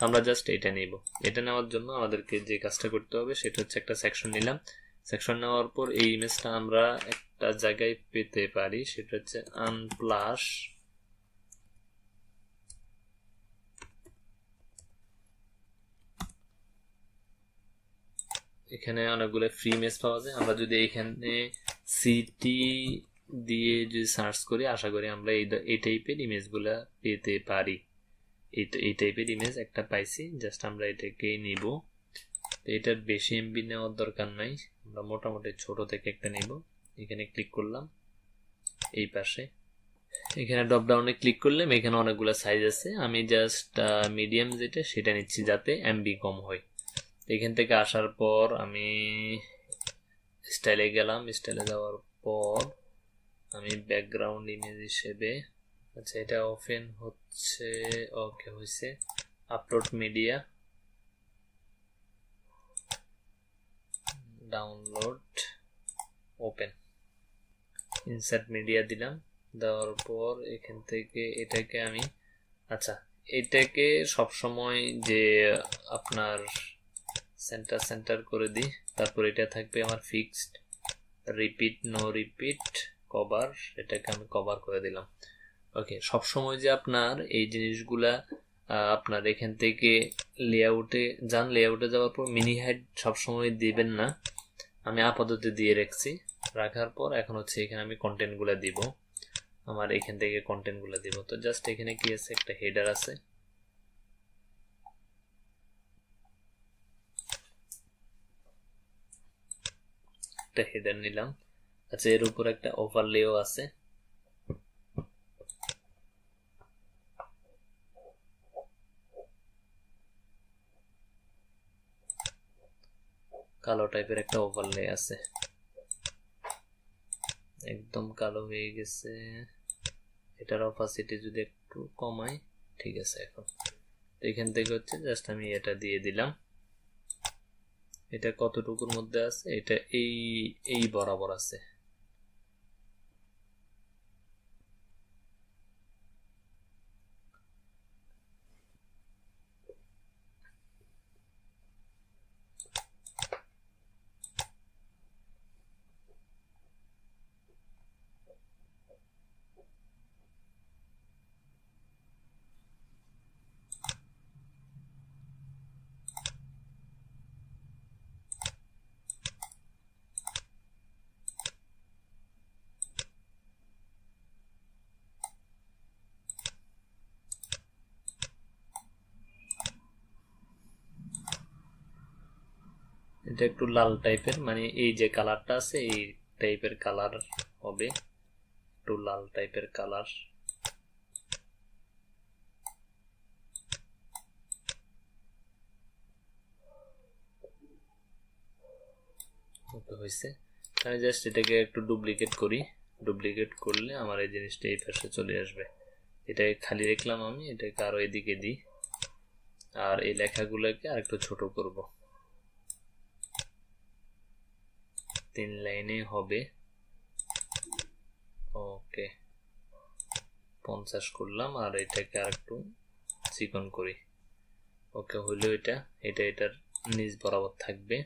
আমরা জাস্ট এটা নিব। এটা নেওয়ার জন্য আমাদেরকে যে কাজটা করতে হবে সেটা হচ্ছে একটা সেকশন নিলাম, সেকশন নেওয়ার পর এই ইমেজটা আমরা একটা জায়গায় পেতে পারি, সেটা হচ্ছে আনপ্লাস। এখানে অনেকগুলো ফ্রি ইমেজ পাওয়া যায়। আমরা যদি এখানে সিটি দিয়ে যদি সার্চ করি, আশা করি আমরা এই টাইপের ইমেজগুলা পেতে পারি। এই টাইপের ইমেজ একটা পাইছি, জাস্ট আমরা এটাকে নিব। এটার বেশি এমবি নেওয়ার দরকার নাই, আমরা মোটামুটি ছোট থেকে একটা নিব। এখানে ক্লিক করলাম, এই পাশে এখানে ড্রপ ডাউনে ক্লিক করলাম, এখানে অনেকগুলো সাইজ আছে। আমি জাস্ট মিডিয়াম যেটা সেটা নিচ্ছি, যাতে এমবি কম হয়। এখান থেকে আসার পর আমি স্টাইলে গেলাম। স্টাইলে যাওয়ার পর আমি ব্যাকগ্রাউন্ড ইমেজ হিসেবে, আচ্ছা এটা ওপেন হচ্ছে, ওকে হয়েছে। Upload media, download, open, insert media দিলাম। দেওয়ার পর এখান থেকে এটাকে আমি, আচ্ছা এটাকে সবসময় যে আপনার সেন্টার করে দিই। তারপর এটা থাকবে আমার fixed, repeat no repeat, cover, এটাকে আমি কভার করে দিলাম। ওকে, সবসময় যে আপনার এই জিনিসগুলা আপনার এখান থেকে লেআউটে যান, লেআউটে যাওয়ার পর মিনি হাইট সবসময় দিবেন না। আমি আপাতত দিয়ে রাখছি। রাখার পর এখন হচ্ছে এখানে আমি কন্টেন্ট গুলা দিব, আমার এখান থেকে কন্টেন্ট গুলা দিব। তো জাস্ট এখানে কি আছে, একটা হেডার আছে, একটা হেডার নিলাম। আচ্ছা এর উপর একটা ওভারলেও আছে, কালো টাইপের একটা ওভারলে আছে, একদম কালো হয়ে গেছে। এটার অপাসিটি যদি একটু কমাই, ঠিক আছে। এখন এখান থেকে হচ্ছে জাস্ট আমি এটা দিয়ে দিলাম। এটা কতটুকুর মধ্যে আছে, এটা এই বরাবর আছে। এটা একটু লাল টাইপের, মানে এই যে কালারটা আছে এই টাইপের কালার হবে, একটু লাল টাইপের কালার। হয়েছে, আমি জাস্ট এটাকে একটু ডুপ্লিকেট করি। ডুপ্লিকেট করলে আমার এই জিনিসটা এই পাশে চলে আসবে। এটাকে খালি রাখলাম আমি, এটাকে আরো এদিকে দিই, আর এই লেখাগুলোকে আর একটু ছোট করব, 3 লাইনে হবে। ওকে 50 করলাম, আর এটাকে আর একটু চিকন করি। ওকে হইলো, এটার নিচ বরাবর থাকবে।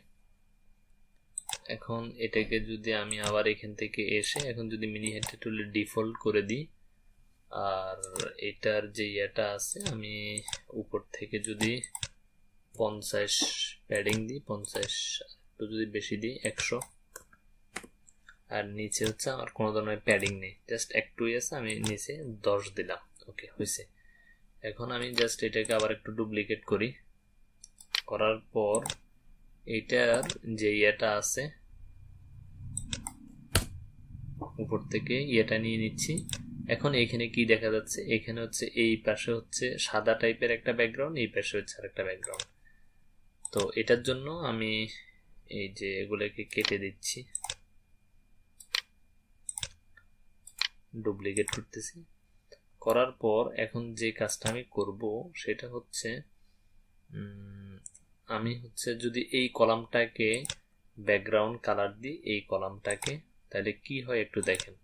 এখন এটাকে যদি আমি আবার এখান থেকে এসে এখন যদি মিনি হেড টুলে ডিফল্ট করে দিই, আর এটার যে ইয়েটা আছে আমি উপর থেকে যদি 50 প্যাডিং দিই, 50 একটু যদি বেশি দিই 100, আর নিচে হচ্ছে আমার কোনো ধরনের প্যাডিং নেই, জাস্ট একটুই আছে, আমি নিচে 10 দিলাম। ওকে হয়েছে। এখন আমি জাস্ট এটাকে আবার একটু ডুপ্লিকেট করি, করার পর এইটার যে ইয়েটা আছে উপর থেকে ইয়েটা নিয়ে নিচ্ছি। এখন এখানে কি দেখা যাচ্ছে, এখানে হচ্ছে এই পাশে হচ্ছে সাদা টাইপের একটা ব্যাকগ্রাউন্ড, এই পাশে হচ্ছে আরেকটা ব্যাকগ্রাউন্ড। তো এটার জন্য আমি এই যে এগুলোকে কেটে দিচ্ছি, ডুপ্লিকেট করতেছি। করার পর এখন যে কাজটা আমি করব সেটা হচ্ছে আমি হচ্ছে যদি এই কলামটাকে ব্যাকগ্রাউন্ড কালার দিই এই কলামটাকে, তাহলে কি হয় একটু দেখেন।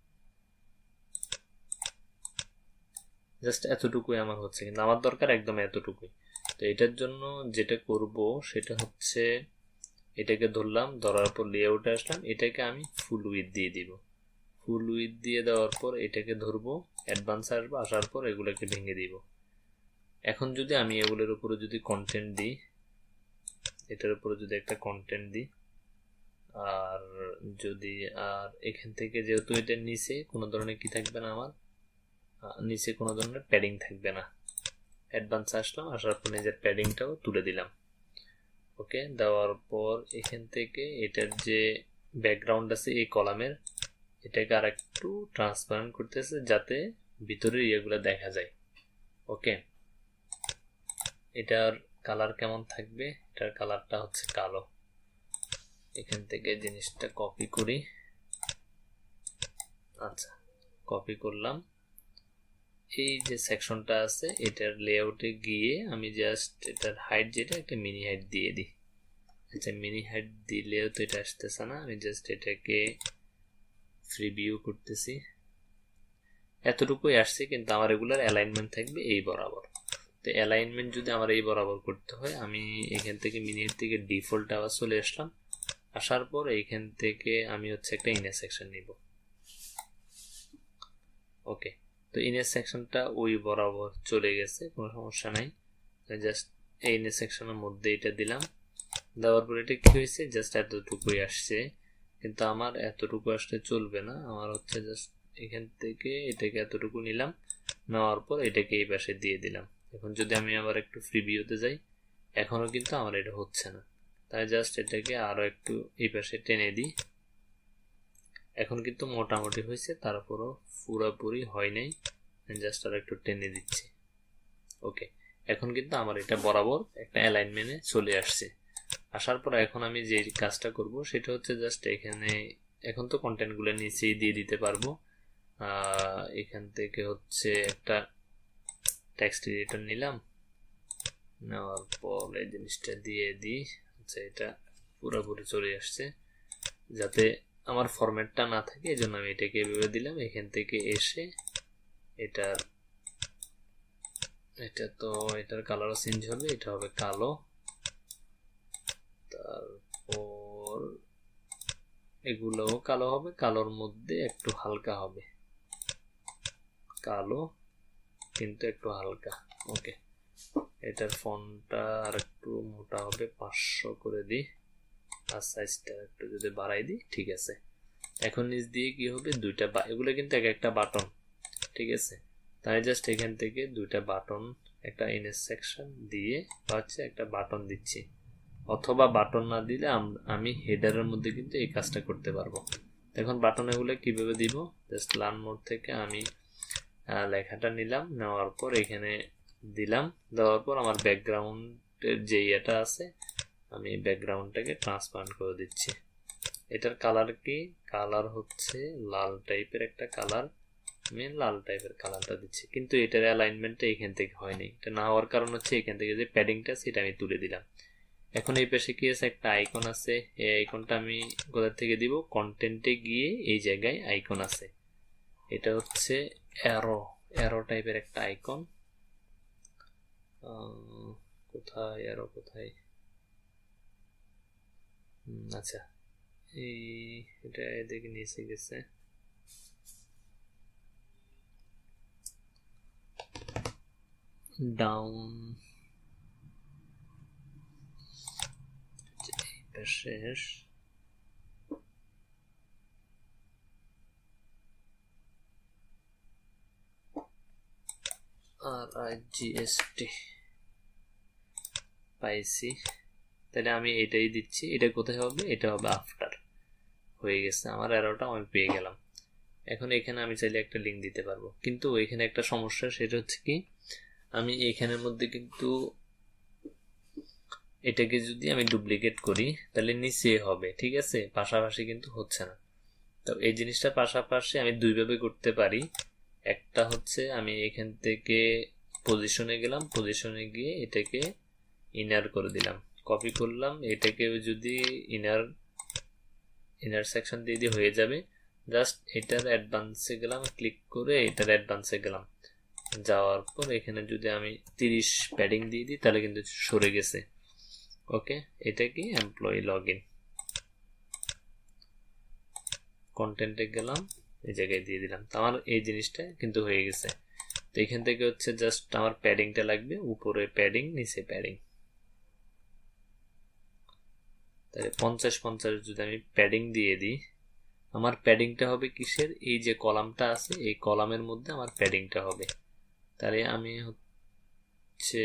জাস্ট এতটুকুই আমার হচ্ছে, কিন্তু আমার দরকার একদম এতটুকুই। তো এটার জন্য যেটা করব সেটা হচ্ছে এটাকে ধরলাম, ধরার পর লেআউটে আসলাম, এটাকে আমি ফুল উইথ দিয়ে দিব। ফুল উইথ দিয়ে দেওয়ার পর এটাকে ধরবো, অ্যাডভান্স আসবো, আসার পর এগুলোকে ভেঙে দিব। এখন যদি আমি এগুলোর উপরে যদি কন্টেন্ট দিই, এটার উপরে যদি একটা কন্টেন্ট দিই, আর যদি আর এখান থেকে যেহেতু এটার নিচে কোনো ধরনের কি থাকবে না, আমার নিচে কোনো ধরনের প্যাডিং থাকবে না। অ্যাডভান্স আসলাম, আসার পর নিজের প্যাডিংটাও তুলে দিলাম। ওকে, দেওয়ার পর এখান থেকে এটার যে ব্যাকগ্রাউন্ড আছে এই কলামের, এটাকে আর একটু ট্রান্সপারেন্ট করতেছে যাতে ভিতরের ইয়েগুলো দেখা যায়। ওকে, এটার কালার কেমন থাকবে? এটার কালারটা হচ্ছে কালো। এখান থেকে জিনিসটা কপি করি। আচ্ছা, কপি করলাম। এই যে সেকশনটা আছে এটার লেআউটে গিয়ে আমি জাস্ট এটার হাইট যেটা একটা মিনি হাইট দিয়ে দিই। আচ্ছা, মিনি হাইট দিলেও তো এটা আসতেছে না, আমি জাস্ট এটাকে ফ্রি ভিউ করতেছি। এতটুকুই আসছে, কিন্তু আমার রেগুলার অ্যালাইনমেন্ট থাকবে এই বরাবর। তো অ্যালাইনমেন্ট যদি আমার এই বরাবর করতে হয়, আমি এখান থেকে মিনি হাইট থেকে ডিফল্ট আবার চলে আসলাম। আসার পর এইখান থেকে আমি হচ্ছে একটা ইনার সেকশন নিব। ওকে, তো ইনার সেকশনটা ওই বরাবর চলে গেছে, কোনো সমস্যা নাই। জাস্ট এই ইনার সেকশনের মধ্যে এটা দিলাম। দেওয়ার পর এটা কি হয়েছে, জাস্ট এতটুকুই আসছে, কিন্তু আমার এতটুকু আসলে চলবে না। আমার হচ্ছে জাস্ট এখান থেকে এটাকে এতটুকু নিলাম, নেওয়ার পর এটাকে এই পাশে দিয়ে দিলাম। এখন যদি আমি আবার একটু ফ্রি ভিউতে যাই, এখনো কিন্তু আমার এটা হচ্ছে না। তাই জাস্ট এটাকে আরো একটু এই পাশে টেনে দিই। এখন কিন্তু মোটামুটি হয়েছে, তারপরও পুরোপুরি হয় নাই, জাস্ট আর একটু টেনে দিচ্ছি। ওকে, এখন কিন্তু আমার এটা বরাবর একটা অ্যালাইনমেন্টে চলে আসছে। আসার পর এখন আমি যে কাজটা করব সেটা হচ্ছে জাস্ট এখানে, এখন তো কন্টেন্টগুলো নিচেই দিয়ে দিতে পারবো। এখান থেকে হচ্ছে একটা টেক্সট এডিটর নিলাম, নেওয়ার পর এই জিনিসটা দিয়ে দিই। আচ্ছা, এটা পুরোপুরি চলে আসছে, যাতে আমার ফরম্যাটটা না থাকে এই জন্য আমি এটাকে এভাবে দিলাম। এখান থেকে এসে এটা তো এটার কালারও চেঞ্জ হবে, এটা হবে কালো। তারপর এগুলোও কালো হবে, কালোর মধ্যে একটু হালকা হবে, কালো কিন্তু একটু হালকা। ওকে, এটার ফন্টটা আর একটু মোটা হবে, 500 করে দিই, আর সাইজটা একটু যদি বাড়াই দিই, ঠিক আছে। এখন নিচ দিয়ে কি হবে, দুইটা এগুলো কিন্তু এক একটা বাটন, ঠিক আছে। তাই জাস্ট এখান থেকে দুইটা বাটন, একটা ইনার সেকশন দিয়ে হচ্ছে একটা বাটন দিচ্ছি, অথবা বাটন না দিলে আমি হেডারের মধ্যে কিন্তু এই কাজটা করতে পারবো। এখন বাটন এগুলো কিভাবে দিব, জাস্ট লার্ন মোড থেকে আমি লেখাটা নিলাম, নেওয়ার পর এখানে দিলাম। দেওয়ার পর আমার ব্যাকগ্রাউন্ডের যে ইয়েটা আছে, আমি ব্যাকগ্রাউন্ডটাকে ট্রান্সপারেন্ট করে দিচ্ছি। এটার কালার কি, কালার হচ্ছে লাল টাইপের একটা কালার, আমি লাল টাইপের কালারটা দিচ্ছি। কিন্তু এটার অ্যালাইনমেন্টটা এখান থেকে হয়নি, এটা না হওয়ার কারণ হচ্ছে এখান থেকে যে প্যাডিংটা সেটা আমি তুলে দিলাম। এখন এই পাশে কি আছে, একটা আইকন আছে, এই আইকনটা আমি কোথা থেকে দিব, কন্টেন্টে গিয়ে এই জায়গায় আইকন আছে, এটা হচ্ছে অ্যারো টাইপের একটা আইকন। কোথায় অ্যারো, কোথায়, আচ্ছা এটা এদিকে নিচে গেছে, ডাউন শেষ। RIGST পাইছি, তাহলে আমি এটাই দিচ্ছি। এটা কোথায় হবে, এটা হবে আফটার। হয়ে গেছে, আমার অ্যারোটা আমি পেয়ে গেলাম। এখন এখানে আমি চাইলে একটা লিঙ্ক দিতে পারবো, কিন্তু এখানে একটা সমস্যা, সেটা হচ্ছে কি, আমি এখানের মধ্যে কিন্তু এটাকে যদি আমি ডুপ্লিকেট করি তাহলে নিচে হবে, ঠিক আছে, পাশাপাশি কিন্তু হচ্ছে না। তো এই জিনিসটা পাশাপাশি আমি দুইভাবে করতে পারি। একটা হচ্ছে আমি এখান থেকে পজিশনে গেলাম, পজিশনে গিয়ে এটাকে ইনার করে দিলাম, কপি করলাম, এটাকে যদি ইনার সেকশন দিয়ে হয়ে যাবে। জাস্ট এটার অ্যাডভান্সে গেলাম, ক্লিক করে এটার অ্যাডভান্সে গেলাম, যাওয়ার পর এখানে যদি আমি 30 প্যাডিং দিয়ে দিই তাহলে কিন্তু সরে গেছে। ওকে, এটা কি এমপ্লয়ি লগ ইন, কন্টেন্টে গেলাম, এই জায়গায় দিয়ে দিলাম। তো আমার এই জিনিসটা কিন্তু হয়ে গেছে। তো এখান থেকে হচ্ছে জাস্ট আমার প্যাডিংটা লাগবে, উপরে প্যাডিং, নিচে প্যাডিং। তাহলে 50-50 যদি আমি প্যাডিং দিয়ে দিই, আমার প্যাডিংটা হবে কিসের, এই যে কলামটা আছে এই কলামের মধ্যে আমার প্যাডিংটা হবে। তাহলে আমি হচ্ছে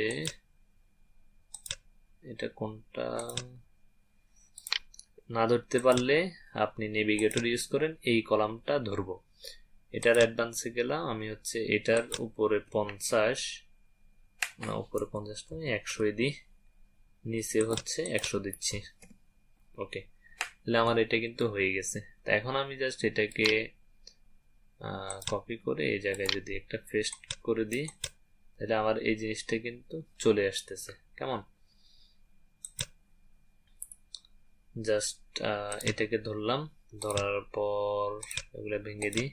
এটা কোনটা না ধরতে পারলে আপনি নেভিগেটর ইউজ করেন, এই কলামটা ধরবো। এটার অ্যাডভান্সে গেলাম, আমি হচ্ছে এটার উপরে 50 না, উপরে 50 নয় 100 দিই, নিচে হচ্ছে 100 দিচ্ছি। ওকে, তাহলে আমার এটা কিন্তু হয়ে গেছে। তা এখন আমি জাস্ট এটাকে কপি করে এই জায়গায় যদি একটা পেস্ট করে দিই, তাহলে আমার এই জিনিসটা কিন্তু চলে আসতেছে। কেমন, জাস্ট এটাকে ধরলাম, ধরার পর এগুলো ভেঙে দিই,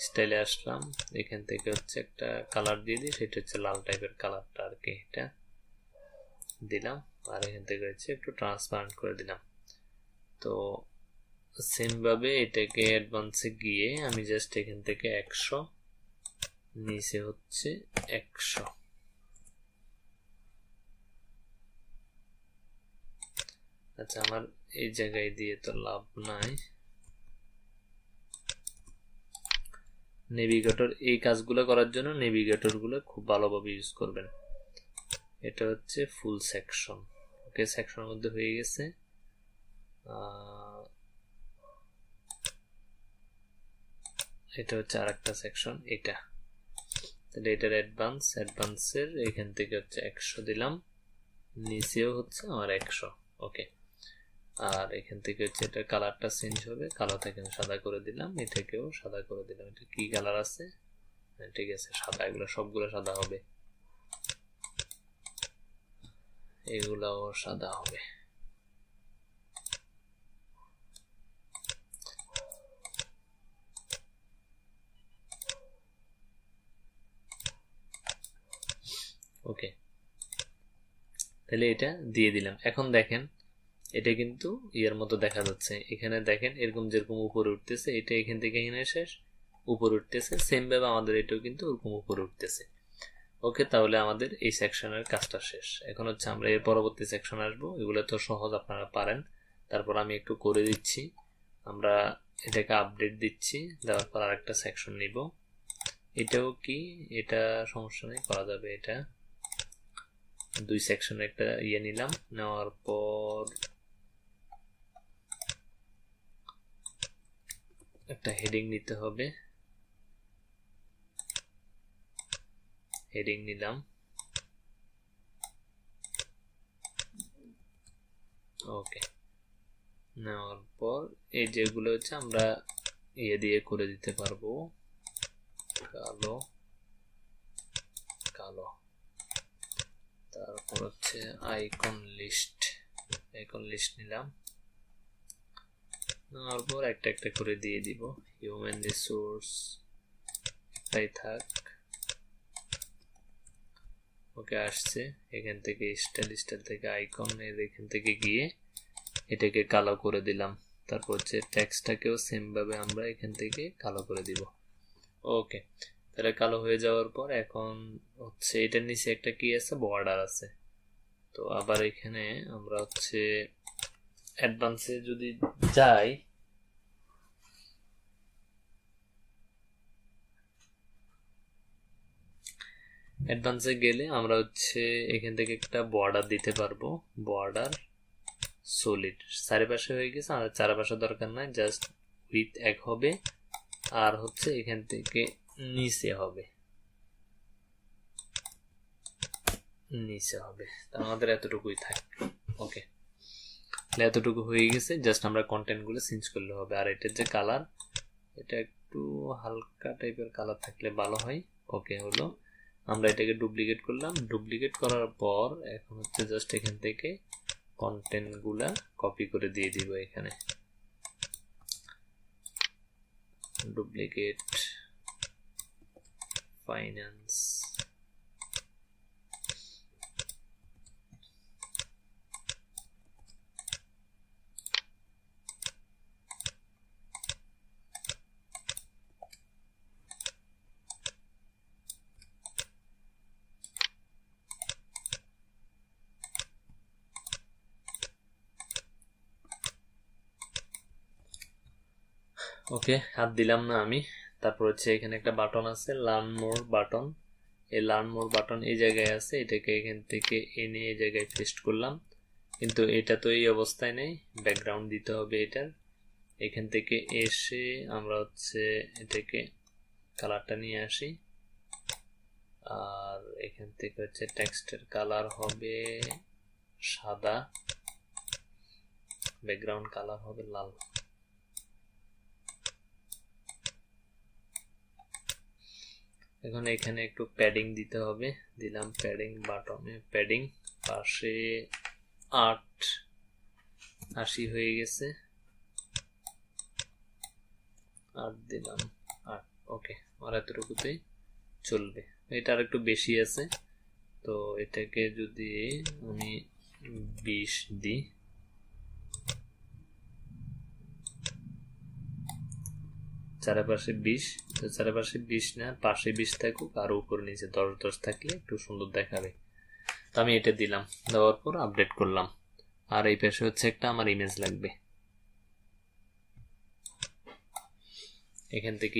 স্টাইলে আসলাম, এখান থেকে হচ্ছে একটা কালার দিয়ে দিই, সেটা হচ্ছে লাল টাইপের কালারটা আর কি, এটা দিলাম। আর এখান থেকে হচ্ছে একটু ট্রান্সপারেন্ট করে দিলাম। তো সেম ভাবে এটাকে অ্যাডভান্সে গিয়ে আমি জাস্ট এখান থেকে 100, নিচে হচ্ছে 100। আচ্ছা, আমার এই জায়গায় দিয়ে তো লাভ নাই। নেভিগেটর এই কাজগুলো করার জন্য নেভিগেটর গুলো খুব ভালোভাবে ইউজ করবেন। এটা হচ্ছে ফুল সেকশন। ওকে, সেকশনের মধ্যে হয়ে গেছে। এটা হচ্ছে আরেকটা সেকশন, এটা। তাহলে এটার অ্যাডভান্সের এখান থেকে হচ্ছে 100 দিলাম, নিচেও হচ্ছে আমার 100। ওকে, আর এখান থেকে হচ্ছে এটা কালারটা চেঞ্জ হবে, কালো থেকে সাদা করে দিলাম, এটাকেও সাদা করে দিলাম। এটা কি কালার আছে, ঠিক আছে সাদা, এগুলো সবগুলো সাদা হবে, এগুলাও সাদা হবে। ওকে, তাহলে এটা দিয়ে দিলাম। এখন দেখেন এটা কিন্তু ইয়ের মতো দেখা যাচ্ছে, এখানে দেখেন এরকম যেরকম উপরে উঠতেছে, এটা এখান থেকে এখানে শেষ, উপরে উঠতেছে, সেম ভাবে আমাদের এটাও কিন্তু ওরকম উপরে উঠতেছে। ওকে, তাহলে আমাদের এই সেকশনের কাজটা শেষ। এখন হচ্ছে আমরা এর পরবর্তী সেকশন আসবো, এগুলো তো সহজ, আপনারা পারেন। তারপর আমি একটু করে দিচ্ছি, আমরা এটাকে আপডেট দিচ্ছি, দেওয়ার পর আরেকটা সেকশন নিব। এটাও কি, এটা সমস্যা নেই, করা যাবে। এটা 2 সেকশনের একটা ইয়ে নিলাম, নেওয়ার পর একটা হেডিং নিতে হবে, হেডিং নিলাম। ওকে, নেওয়ার পর এই যেগুলো হচ্ছে আমরা ইয়ে দিয়ে করে দিতে পারবো, কালো কালো। তারপর হচ্ছে আইকন লিস্ট নিলাম, নেওয়ার পর একটা একটা করে দিয়ে দিব। হিউম্যান রিসোর্স একটাই থাক। ওকে, আসছে। এখান থেকে স্টাইল থেকে আইকনের এখান থেকে গিয়ে এটাকে কালো করে দিলাম। তারপর হচ্ছে টেক্সটটাকেও সেম ভাবে আমরা এখান থেকে কালো করে দিব। ওকে, তাহলে কালো হয়ে যাওয়ার পর এখন হচ্ছে এটার নিচে একটা কি আছে, বর্ডার আছে। তো আবার এখানে আমরা হচ্ছে অ্যাডভান্সে যদি যাই, অ্যাডভান্সে গেলে আমরা হচ্ছে এখান থেকে একটা বর্ডার দিতে পারবো, বর্ডার সলিড চারিপাশে হয়ে গেছে, আমাদের চারপাশে দরকার নাই, জাস্ট উইথ এক হবে, আর হচ্ছে এখান থেকে নিচে হবে, আমাদের এতটুকুই থাকবে। ওকে, এতটুকু হয়ে গেছে, জাস্ট আমরা কন্টেন্ট গুলো চেঞ্জ করলে হবে। আর এটার যে কালার, এটা একটু হালকা টাইপের কালার থাকলে ভালো হয়। ওকে, হলো। আমরা এটাকে ডুপ্লিকেট করলাম, ডুপ্লিকেট করার পর এখন হচ্ছে জাস্ট এখান থেকে কন্টেন্ট গুলা কপি করে দিয়ে দিব এখানে, ডুপ্লিকেট ফাইন্যান্স, ওকে, হাত দিলাম না আমি। তারপর হচ্ছে এখানে একটা বাটন আছে, লার্ন মোর বাটন। এই লার্ন মোর বাটন এই জায়গায় আছে, এটাকে এখান থেকে এনে এই জায়গায় পেস্ট করলাম। কিন্তু এটা তো এই অবস্থায় নেই, ব্যাকগ্রাউন্ড দিতে হবে এটার। এখান থেকে এসে আমরা হচ্ছে এটাকে কালারটা নিয়ে আসি, আর এখান থেকে হচ্ছে টেক্সটের কালার হবে সাদা, ব্যাকগ্রাউন্ড কালার হবে লাল। এখন এখানে একটু প্যাডিং দিতে হবে, দিলাম প্যাডিং বাটনে, প্যাডিং পাশে 80 হয়ে গেছে, 8 দিলাম 8। ওকে, আর এতটুকুতেই চলবে। এটা আর একটু বেশি আছে, তো এটাকে যদি আমি 20 দিই, চারপাশে 20, তো চারপাশে 20 না, পাশে 20 থাকুক, আর উপর নিচে 10 থাকলে একটু সুন্দর দেখাবে। তো আমি এটা দিলাম, দেওয়ার পর আপডেট করলাম। আর এই পাশে হচ্ছে একটা আমার ইমেজ লাগবে, এখান থেকে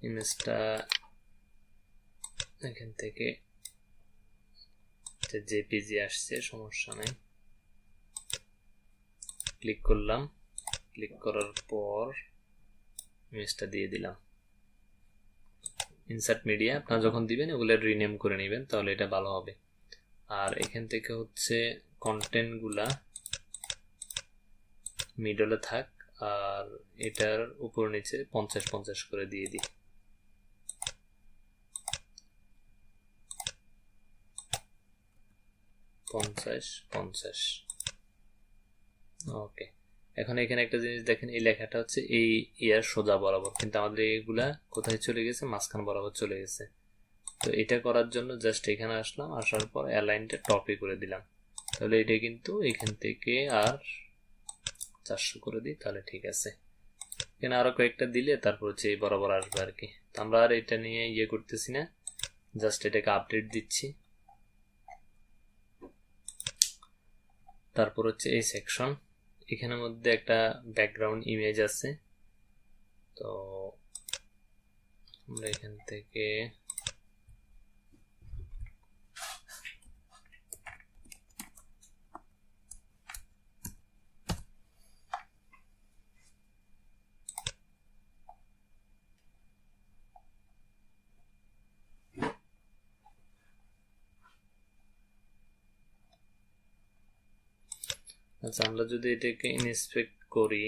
ইমেজটা এখান থেকে জেপিজি আসছে, সমস্যা নাই। ক্লিক করলাম, ক্লিক করার পর ইমেজটা দিয়ে দিলাম। ইনসার্ট মিডিয়া আপনারা যখন দিবেন ওগুলো রিনেম করে নেবেন, তাহলে এটা ভালো হবে। আর এখান থেকে হচ্ছে কন্টেন্ট গুলা মিডলে থাক, আর এটার উপর নিচে 50-50 করে দিয়ে দিই। ওকে, এখন এখানে একটা জিনিস দেখেন, এই লেখাটা হচ্ছে এই ইয়ার সোজা বরাবর, কিন্তু আমাদের এগুলা কোথায় চলে গেছে, মাঝখান বরাবর চলে গেছে। তো এটা করার জন্য জাস্ট এখানে আসলাম, আসার পর অ্যালাইনটা টপে করে দিলাম, তাহলে এটা কিন্তু এখান থেকে আর 400 করে দিই, তাহলে ঠিক আছে। এখানে আরো কয়েকটা দিলে তারপর হচ্ছে এই বরাবর আসবে আর কি। আমরা আর এটা নিয়ে ইয়ে করতেছি না, জাস্ট এটাকে আপডেট দিচ্ছি। তারপর হচ্ছে এই সেকশন, এখানের মধ্যে একটা ব্যাকগ্রাউন্ড ইমেজ আছে, তো আমরা এখান থেকে আচ্ছা, আমরা যদি এটাকে ইন্সপেক্ট করি,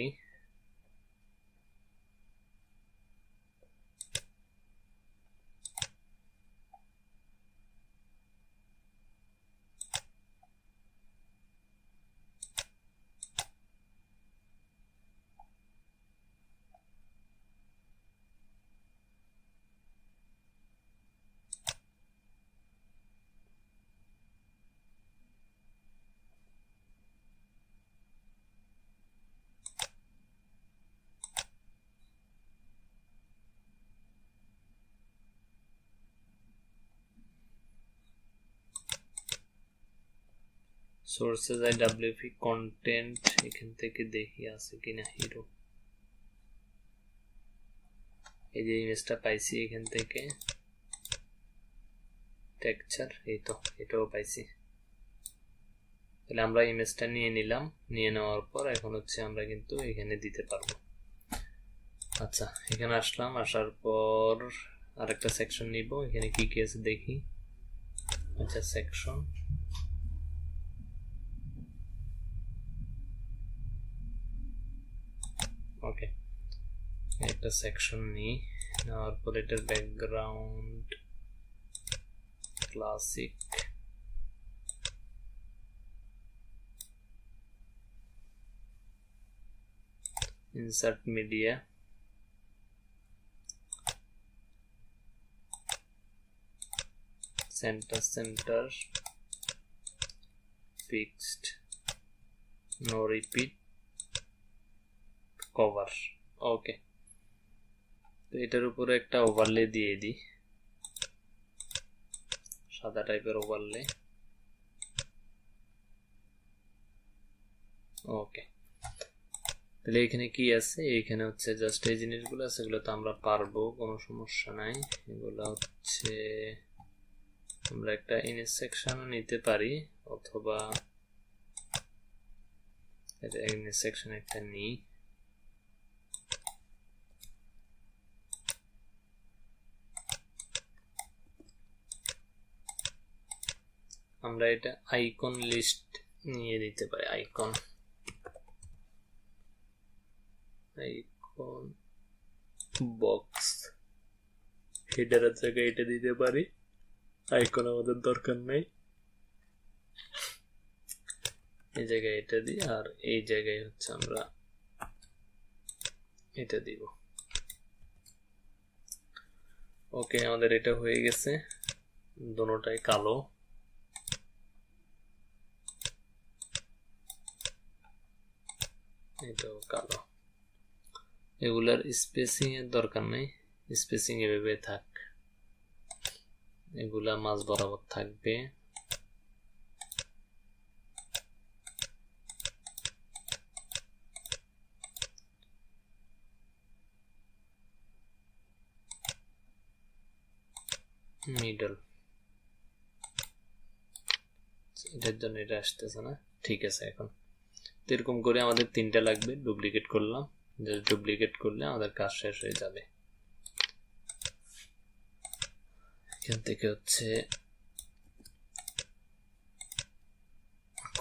সোর্সেস আইডব্লিউপি কন্টেন্ট, এখান থেকে দেখি আছে কিনা হিরো। এই যে ইমেজটা পাইছি এখান থেকে, টেক্সচার, এই তো এটাও পাইছি। তাহলে আমরা ইমেজটা নিয়ে নিলাম, নিয়ে নেওয়ার পর এখন হচ্ছে আমরা কিন্তু এখানে দিতে পারবো। আচ্ছা, এখানে আসলাম, আসার পর আরেকটা সেকশন নিব, এখানে কি কি আছে দেখি। আচ্ছা, সেকশন, ওকে, একটা সেকশন নিই, নেওয়ার পর এটার background classic, insert media, center fixed, no repeat, cover. Okay, তো এটার উপরে একটা ওভারলে দিয়ে দিই, সাদা টাইপের ওভারলে। ওকে, তাহলে এখানে কি আছে, এখানে হচ্ছে জাস্ট এই জিনিসগুলো আছে, এগুলো তো আমরা পারবো, কোনো সমস্যা নাই। এগুলো হচ্ছে আমরা একটা ইন্টারসেকশনও নিতে পারি, অথবা এটা ইন্টারসেকশন একটা নিই। আমরা এটা আইকন লিস্ট নিয়ে নিতে পারি, আইকন বক্স হেডারের জায়গায় এটা দিতে পারি, আইকন আমাদের দরকার নেই। এই জায়গায় এটা দিই, আর এই জায়গায় হচ্ছে আমরা এটা দিব। ওকে, আমাদের এটা হয়ে গেছে, দোনোটাই কালো। এটাও কালো। এগুলার স্পেসিং এর দরকার নেই, স্পেসিং এভাবে থাক, এগুলা মাঝ বরাবর থাকবে। মিডল, এটার জন্য এটা আসতেছে না, ঠিক আছে। এখন এরকম করে আমাদের তিনটা লাগবে, ডুপ্লিকেট করলাম, ডুপ্লিকেট করলে আমাদের কাজ শেষ হয়ে যাবে। এখান থেকে হচ্ছে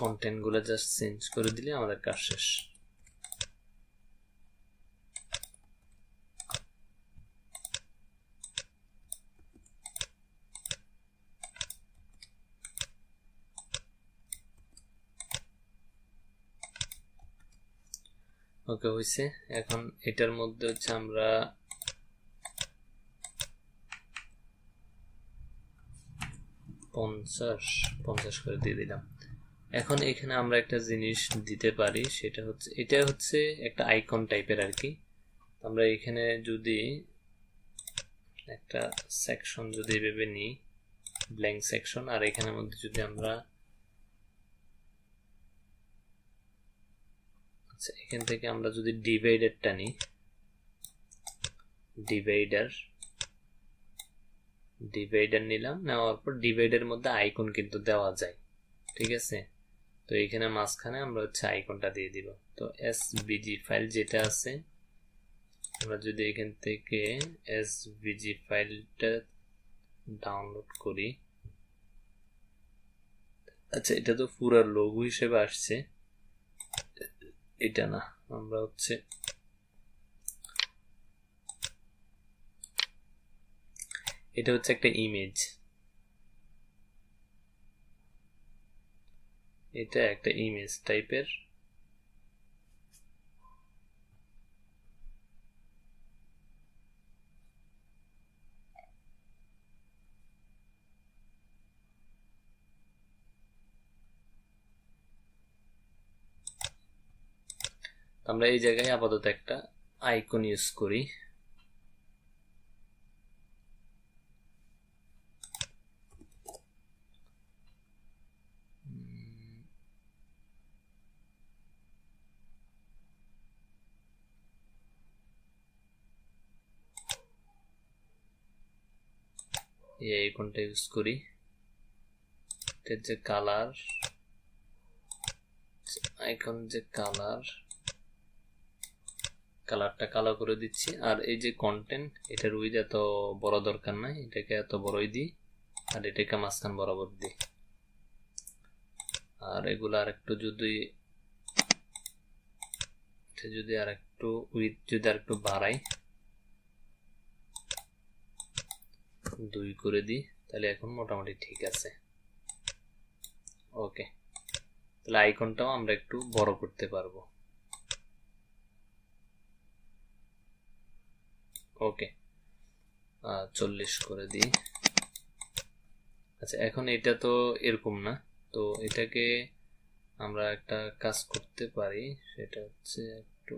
কন্টেন্ট গুলো জাস্ট চেঞ্জ করে দিলে আমাদের কাজ শেষ। ওকে, হয়েছে। এখন এটার মধ্যে হচ্ছে আমরা পঞ্চাশ করে দিয়ে দিলাম। এখন এখানে আমরা একটা জিনিস দিতে পারি, সেটা হচ্ছে এটা হচ্ছে একটা আইকন টাইপের আর কি। আমরা এখানে যদি একটা সেকশন যদি ভেবে নিই, ব্ল্যাঙ্ক সেকশন, আর এখানের মধ্যে যদি আমরা আচ্ছা এখান থেকে আমরা যদি ডিভাইডারটা নিই, ডিভাইডার নিলাম, নেওয়ার পর ডিভাইডের মধ্যে আইকন কিন্তু দেওয়া যায়, ঠিক আছে। তো এখানে মাঝখানে আমরা হচ্ছে আইকনটা দিয়ে দিব। তো এসভিজি ফাইল যেটা আছে, আমরা যদি এখান থেকে এসভিজি ফাইলটা ডাউনলোড করি, আচ্ছা এটা তো পুরো লোগো হিসেবে আসছে, এটা না, আমরা হচ্ছে এটা হচ্ছে একটা ইমেজ, এটা একটা ইমেজ টাইপের। আমরা এই জায়গায় আপাতত একটা আইকন ইউজ করি। এই আইকনটা ইউজ করি, এটার যে কালার, আইকন যে কালারটা কালো করে দিচ্ছি। আর এই যে কন্টেন্ট, এটার উইথ এত বড় দরকার নাই, এটাকে এত বড়ই দিই, আর এটাকে মাঝখান বরাবর দিই। আর এগুলো আর একটু যদি আর একটু উইথ যদি আর একটু বাড়াই, 2 করে দিই, তাহলে এখন মোটামুটি ঠিক আছে। ওকে, তাহলে আইকনটাও আমরা একটু বড় করতে পারবো। ওকে, 40 করে দিই। আচ্ছা এখন এটা তো এরকম না, তো এটাকে আমরা একটা কাজ করতে পারি, সেটা হচ্ছে একটু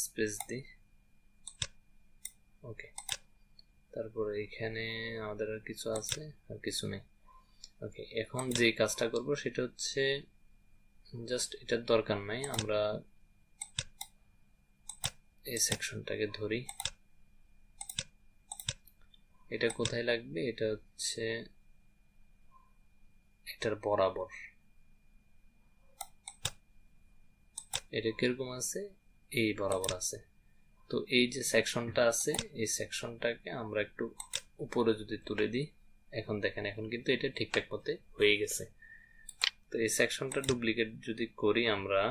স্পেস দিই। ওকে, তারপরে এখানে আমাদের আর কিছু আছে, আর কিছু নেই। ওকে, এখন যে কাজটা করব সেটা হচ্ছে জাস্ট এটার দরকার নাই, আমরা এই সেকশনটাকে ধরি, এটা কোথায় লাগবে, এটা হচ্ছে এটার বরাবর। এটা কিরকম আছে, এই বরাবর আছে। তো এই যে সেকশনটা আছে, এই সেকশনটাকে আমরা একটু উপরে যদি তুলে দিই, এখন দেখেন এখন কিন্তু এটা ঠিকঠাক মতে হয়ে গেছে। তো এই সেকশনটা ডুপ্লিকেট যদি করি আমরা,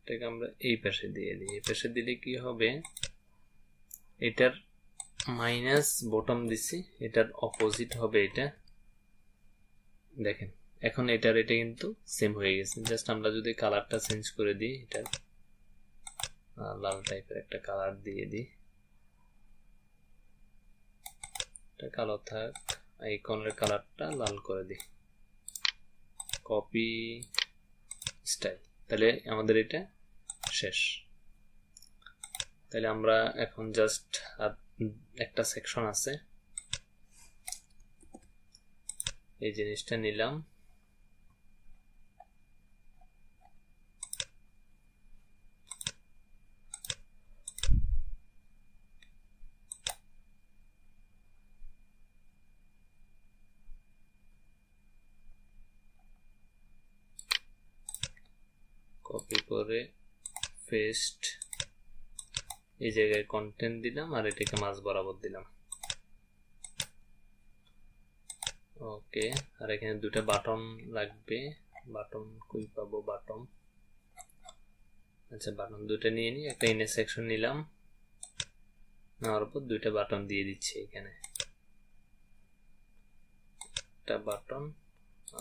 এটাকে আমরা এই পাশে দিয়ে দিই। এই পাশে দিলে কি হবে, এটার মাইনাস বটম দিছি, এটার অপোজিট হবে এটা। দেখেন এখন এটা কিন্তু সেম হয়ে গেছে। জাস্ট আমরা যদি কালারটা চেঞ্জ করে দিই, এটা লাল টাইপের একটা কালার দিয়ে দিই, এটা কালো থাক, আইকনের কালারটা লাল করে দিই, কপি স্টাইল। তাহলে আমাদের এটা শেষ। তাহলে আমরা এখন জাস্ট একটা সেকশন আছে, এই জিনিসটা নিলাম, কপি করে পেস্ট, এই জায়গায় কন্টেন্ট দিলাম আর এটাকে মাঝ বরাবর দিলাম। ওকে, আর এখানে দুটো বাটন লাগবে। বাটন কই পাবো, বাটন, আচ্ছা বাটন দুটো নিয়ে নিই। একটা ইনার সেকশন নিলাম, নেওয়ার পর দুইটা বাটন দিয়ে দিচ্ছি এখানে, একটা বাটন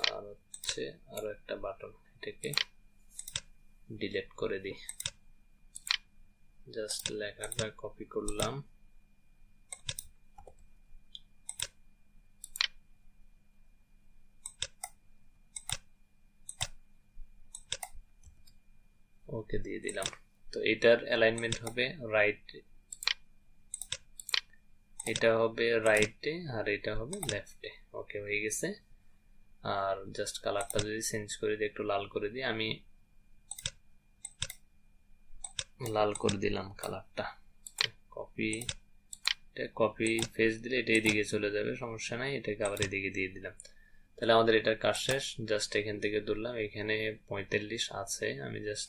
আর হচ্ছে আরো একটা বাটন। এটাকে ডিলিট করে দিই, জাস্ট লেখাটা কপি করলাম, ওকে দিয়ে দিলাম। তো এটার অ্যালাইনমেন্ট হবে রাইট, এটা হবে রাইটে আর এটা হবে লেফটে। ওকে হয়ে গেছে। আর জাস্ট কালারটা যদি চেঞ্জ করে দিই, একটু লাল করে দিই, আমি লাল করে দিলাম কালারটা। কপি, কপি পেস্ট দিলে এটা এদিকে চলে যাবে, সমস্যা নাই, এটাকে আবার এদিকে দিয়ে দিলাম। তাহলে আমাদের এটার কাজ শেষ। জাস্ট এখান থেকে ধরলাম, এখানে 45 আছে, আমি জাস্ট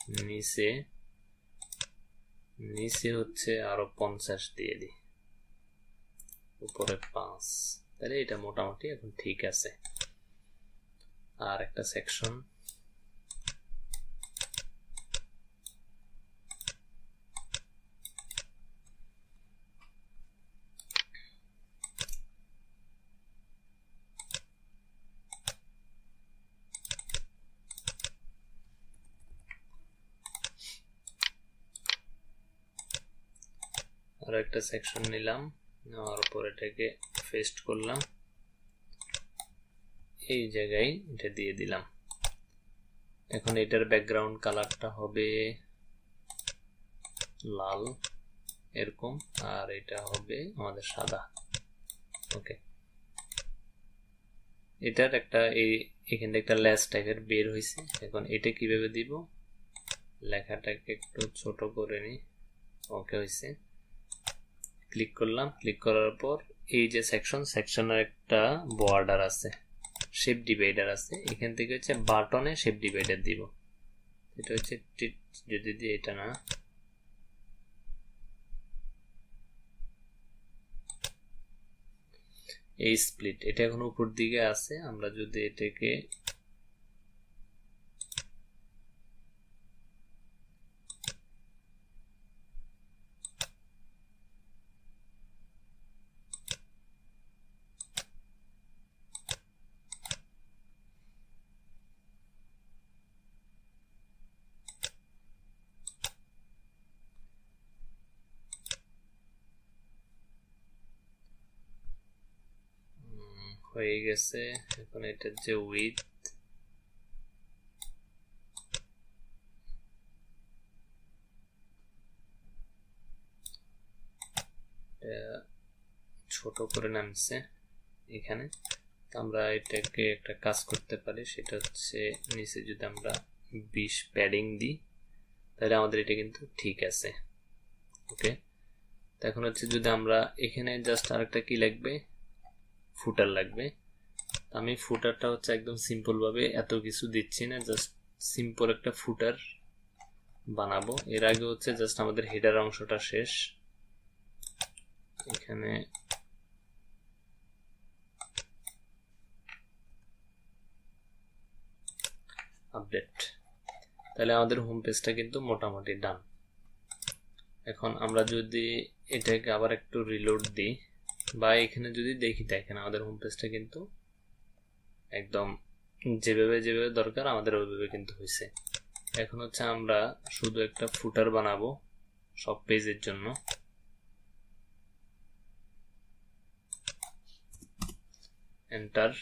নিচে হচ্ছে আরো 50 দিয়ে দিই, উপরে 5। তাহলে এটা মোটামুটি এখন ঠিক আছে। আর একটা সেকশন, আর একটা সেকশন নিলাম, নেওয়ার পর এটাকে পেস্ট করলাম, এই জায়গায় এটা দিয়ে দিলাম। এখন এটার ব্যাকগ্রাউন্ড কালারটা হবে লাল এরকম, আর এটা হবে আমাদের সাদা। ওকে, এটার একটা এখানে একটা লেস টাইপের বের হয়েছে। এখন এটা কিভাবে দিব, লেখাটাকে একটু ছোট করে নি। ওকে হয়েছে, ক্লিক করলাম, ক্লিক করার পর এই যে সেকশনের একটা বর্ডার আছে, শেপ ডিভাইডার আছে, এখান থেকে হচ্ছে বাটনে শেপ ডিভাইডার দিব। এটা হচ্ছে যদি দিই, এটা না, এই স্প্লিট, এটা এখন উপর দিকে আছে। আমরা যদি এটাকে হয়ে গেছে। এখন এটার যে উইথ, ছোট করে নামছে এখানে। আমরা এটাকে একটা কাজ করতে পারি, সেটা হচ্ছে নিচে যদি আমরা 20 প্যাডিং দিই, তাহলে আমাদের এটা কিন্তু ঠিক আছে। ওকে, এখন হচ্ছে যদি আমরা এখানে জাস্ট আরেকটা কি লাগবে, ফুটার লাগবে। আমি ফুটারটা হচ্ছে একদম সিম্পল ভাবে, এত কিছু দিচ্ছি না, জাস্ট সিম্পল একটা ফুটার বানাবো। এর আগে হচ্ছে জাস্ট আমাদের হেডার অংশটা শেষ। এখানে আপডেট, তাহলে আমাদের হোম পেজটা কিন্তু মোটামুটি ডান। এখন আমরা যদি এটাকে আবার একটু রিলোড দিই বা এখানে যদি দেখি, দেখেন আমাদের হোম পেজটা কিন্তু একদম যেভাবে যেভাবে দরকার আমাদের ওইভাবে কিন্তু হয়েছে। এখন হচ্ছে আমরা শুধু একটা ফুটার বানাবো সব পেজের জন্য। এন্টার,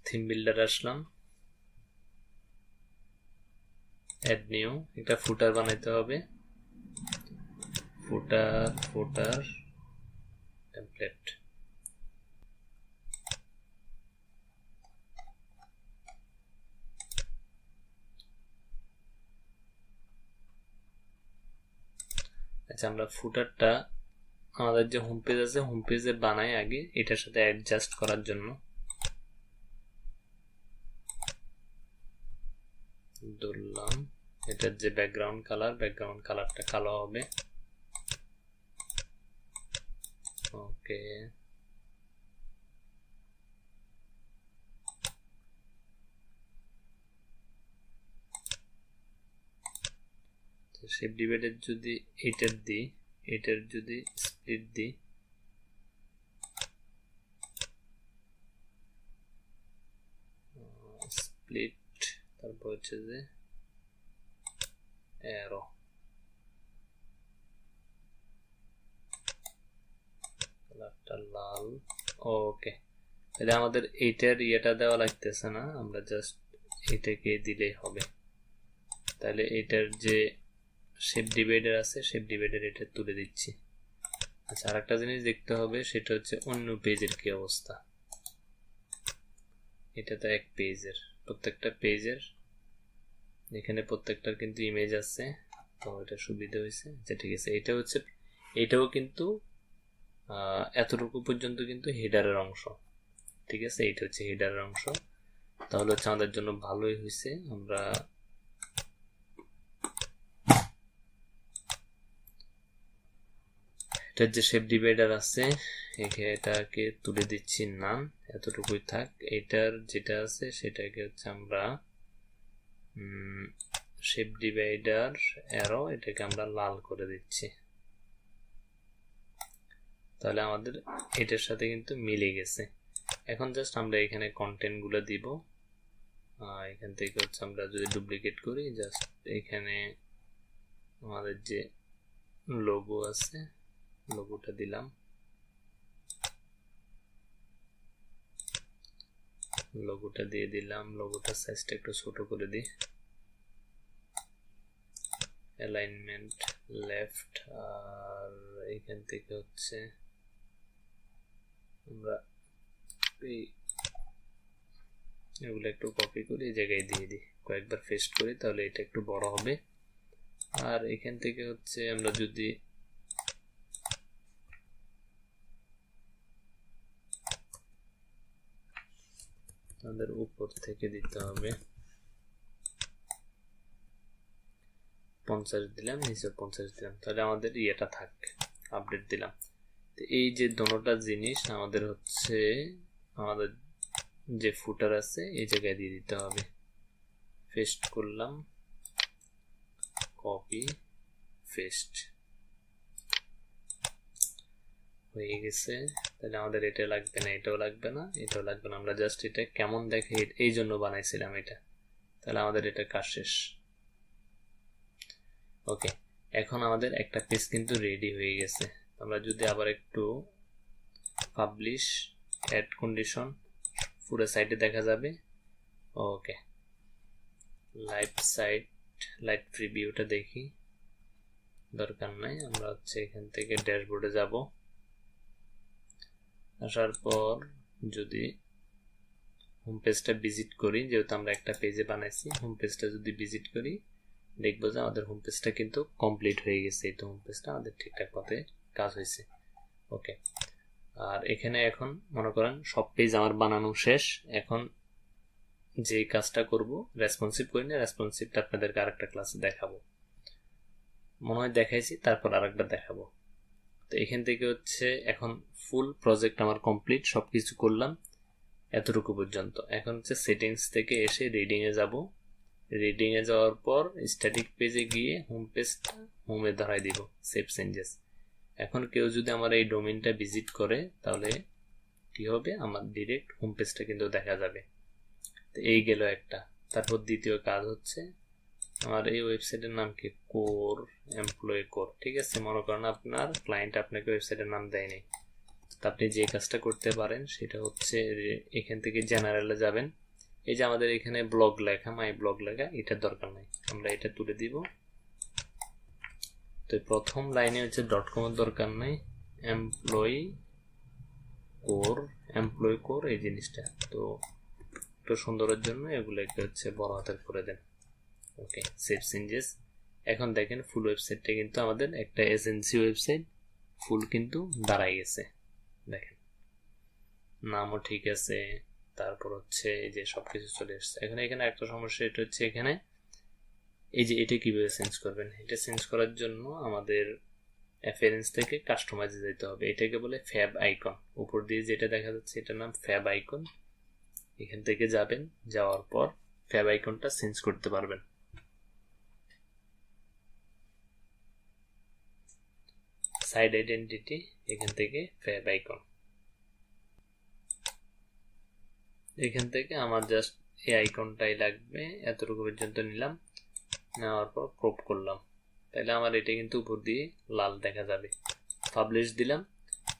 থিম বিল্ডার আসলাম, অ্যাড নিউ, একটা ফুটার বানাইতে হবে, ফুটার টেমপ্লেট। আচ্ছা, আমরা ফুটারটা আমাদের যে হোম পেজ আছে হোম পেজে বানাই আগে এটার সাথে অ্যাডজাস্ট করার জন্য। ধরলাম এটার যে ব্যাকগ্রাউন্ড কালারটা কালো হবে। ওকে, শেপ ডিভাইডের যদি এটার যদি স্প্লিট দিই, স্প্লিট, তারপর হচ্ছে যে অ্যারো, কালারটা লাল। ওকে, তাহলে আমাদের এইটার ইয়েটা দেওয়া লাগতেছে না, আমরা জাস্ট এটাকে দিলেই হবে। তাহলে এটার যে শেপ ডিভাইডার আছে শেপ ডিভাইডার এটা তুলে দিচ্ছি। আচ্ছা, আরেকটা জিনিস দেখতে হবে, সেটা হচ্ছে অন্য পেজের কি অবস্থা। এটা তো এক পেজের, প্রত্যেকটা পেজের এখানে প্রত্যেকটার কিন্তু ইমেজ আছে, তো এটা সুবিধা হয়েছে। আচ্ছা ঠিক আছে, এটা হচ্ছে এটাও কিন্তু এতটুকু পর্যন্ত কিন্তু হেডারের অংশ। ঠিক আছে, এটা হচ্ছে হেডারের অংশ, তাহলে হচ্ছে আমাদের জন্য ভালোই হয়েছে। আমরা এটার যে শেপ ডিভাইডার আছে এটাকে তুলে দিচ্ছি, নাম এতটুকুই থাক। এটার যেটা আছে সেটাকে হচ্ছে আমরা শেপ ডিভাইডার অ্যারো, এটাকে আমরা লাল করে দিচ্ছি। তাহলে আমাদের এটার সাথে কিন্তু মিলে গেছে। এখন জাস্ট আমরা এখানে কন্টেন্ট গুলো দিব। এখান থেকে হচ্ছে আমরা যদি ডুপ্লিকেট করি, জাস্ট এখানে আমাদের যে লোগো আছে লোগোটা দিলাম, লোগোটা দিয়ে দিলাম। লোগোটার সাইজটা একটু ছোট করে দিই, অ্যালাইনমেন্ট লেফট। আর এখান থেকে হচ্ছে আমরা এগুলো একটু কপি করে এই জায়গায় দিয়ে দিই, কয়েকবার পেস্ট করি, তাহলে এটা একটু বড় হবে। আর এখান থেকে হচ্ছে আমরা যদি আমাদের উপর থেকে দিতে হবে 50 দিলাম, নিচে 50 দিলাম, তাহলে আমাদের ইয়েটা থাক। আপডেট দিলাম। এই যে দোনোটা জিনিস আমাদের হচ্ছে আমাদের যে ফুটার আছে এই জায়গায় দিয়ে দিতে হবে। পেস্ট করলাম, কপি পেস্ট হয়ে গেছে। তাহলে আমাদের এটা লাগবে না, এটাও লাগবে না, এটাও লাগবে না। আমরা জাস্ট এটা কেমন দেখে এই জন্য বানাইছিলাম এটা। তাহলে আমাদের এটা কাজ শেষ। ওকে, এখন আমাদের একটা পেজ কিন্তু রেডি হয়ে গেছে। আমরা যদি আবার একটু পাবলিশ, অ্যাড কন্ডিশন, পুরো সাইটে দেখা যাবে। ওকে, লাইট প্রিভিউটা দেখি, দরকার নাই। আমরা হচ্ছে এখান থেকে ড্যাশবোর্ডে যাব, আসার পর যদি হোম পেজটা ভিজিট করি, যেহেতু আমরা একটা পেজে বানাইছি, হোম পেজটা যদি ভিজিট করি দেখবো যে আমাদের হোম পেজটা কিন্তু কমপ্লিট হয়ে গেছে। এই তো হোম পেজটা আমাদের ঠিকঠাক পথে কাজ হয়েছে। ওকে, আর এখানে এখন মনে করেন সব পেজ আমার বানানো শেষ। এখন যে কাজটা করব, রেসপন্সিভ করি না, রেসপন্সিভটা আপনাদেরকে আরেকটা ক্লাসে দেখাবো, মনে হয় দেখাইছি, তারপর আরেকটা দেখাবো। তো এখান থেকে হচ্ছে এখন ফুল প্রজেক্ট আমার কমপ্লিট, সবকিছু করলাম এতটুকু পর্যন্ত। এখন হচ্ছে সেটিংস থেকে এসে রিডিং এ যাব। রিডিং এ যাওয়ার পর স্ট্যাটিক পেজে গিয়ে হোম পেজটা হোমে ধরাই দিব, সেভ চেঞ্জেস। এখন কেউ যদি আমার এই ডোমেইনটা ভিজিট করে তাহলে কি হবে, আমার ডিরেক্ট হোম পেজটা কিন্তু দেখা যাবে। তো এই গেল একটা। তারপর দ্বিতীয় কাজ হচ্ছে আমার এই ওয়েবসাইটের নাম কি, কোর এমপ্লয়ি কোর, ঠিক আছে। মনে করেন আপনার ক্লায়েন্ট আপনাকে ওয়েবসাইটের নাম দেয়নি, তো আপনি যে কাজটা করতে পারেন সেটা হচ্ছে এখান থেকে জেনারেলে যাবেন। এই যে আমাদের এখানে ব্লগ লেখা, মাই ব্লগ লেখা, এটার দরকার নাই, আমরা এটা তুলে দিব। তো প্রথম লাইনে হচ্ছে .com এর দরকার নাই, এমপ্লয়ি কোর এই জিনিসটা। তো একটু সুন্দরের জন্য এগুলোকে হচ্ছে বড় হাতের করে দেন। ওকে, সেভ চেঞ্জেস। এখন দেখেন ফুল ওয়েবসাইটটা কিন্তু আমাদের একটা এজেন্সি ওয়েবসাইট ফুল কিন্তু দাঁড়াই গেছে। দেখেন নামও ঠিক আছে, তারপর হচ্ছে এই যে সবকিছু চলে এসছে। এখানে একটা সমস্যা, এটা হচ্ছে এখানে এই যে এটা কিভাবে চেঞ্জ করবেন। এটা চেঞ্জ করার জন্য আমাদের অ্যাপিয়ারেন্স থেকে কাস্টমাইজে যেতে হবে। এটাকে বলে ফ্যাব আইকন, উপর দিয়ে যেটা দেখা যাচ্ছে এটার নাম ফ্যাব আইকন। এখান থেকে যাবেন, যাওয়ার পর ফ্যাব আইকনটা চেঞ্জ করতে পারবেন। সাইড আইডেন্টিটি, এখান থেকে ফ্যাব আইকন, এখান থেকে আমার জাস্ট এই আইকনটাই লাগবে, এতটুকু পর্যন্ত নিলাম। নেওয়ার পর ক্রপ করলাম, তাহলে আমার এটা কিন্তু উপর দিয়ে লাল দেখা যাবে। পাবলিশ দিলাম।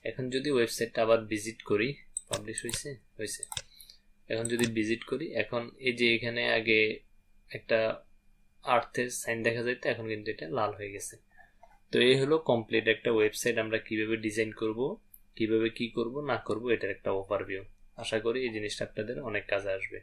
এখন যদি ওয়েবসাইটটা আবার ভিজিট করি, পাবলিশ হয়েছে। এখন যদি ভিজিট করি, এখন এই যে এখানে আগে একটা আর্থের সাইন দেখা যেত, এখন কিন্তু এটা লাল হয়ে গেছে। তো এই হলো কমপ্লিট একটা ওয়েবসাইট আমরা কিভাবে ডিজাইন করব, কিভাবে কি করব না করব, এটার একটা ওভারভিউ। আশা করি এই জিনিসটা আপনাদের অনেক কাজে আসবে।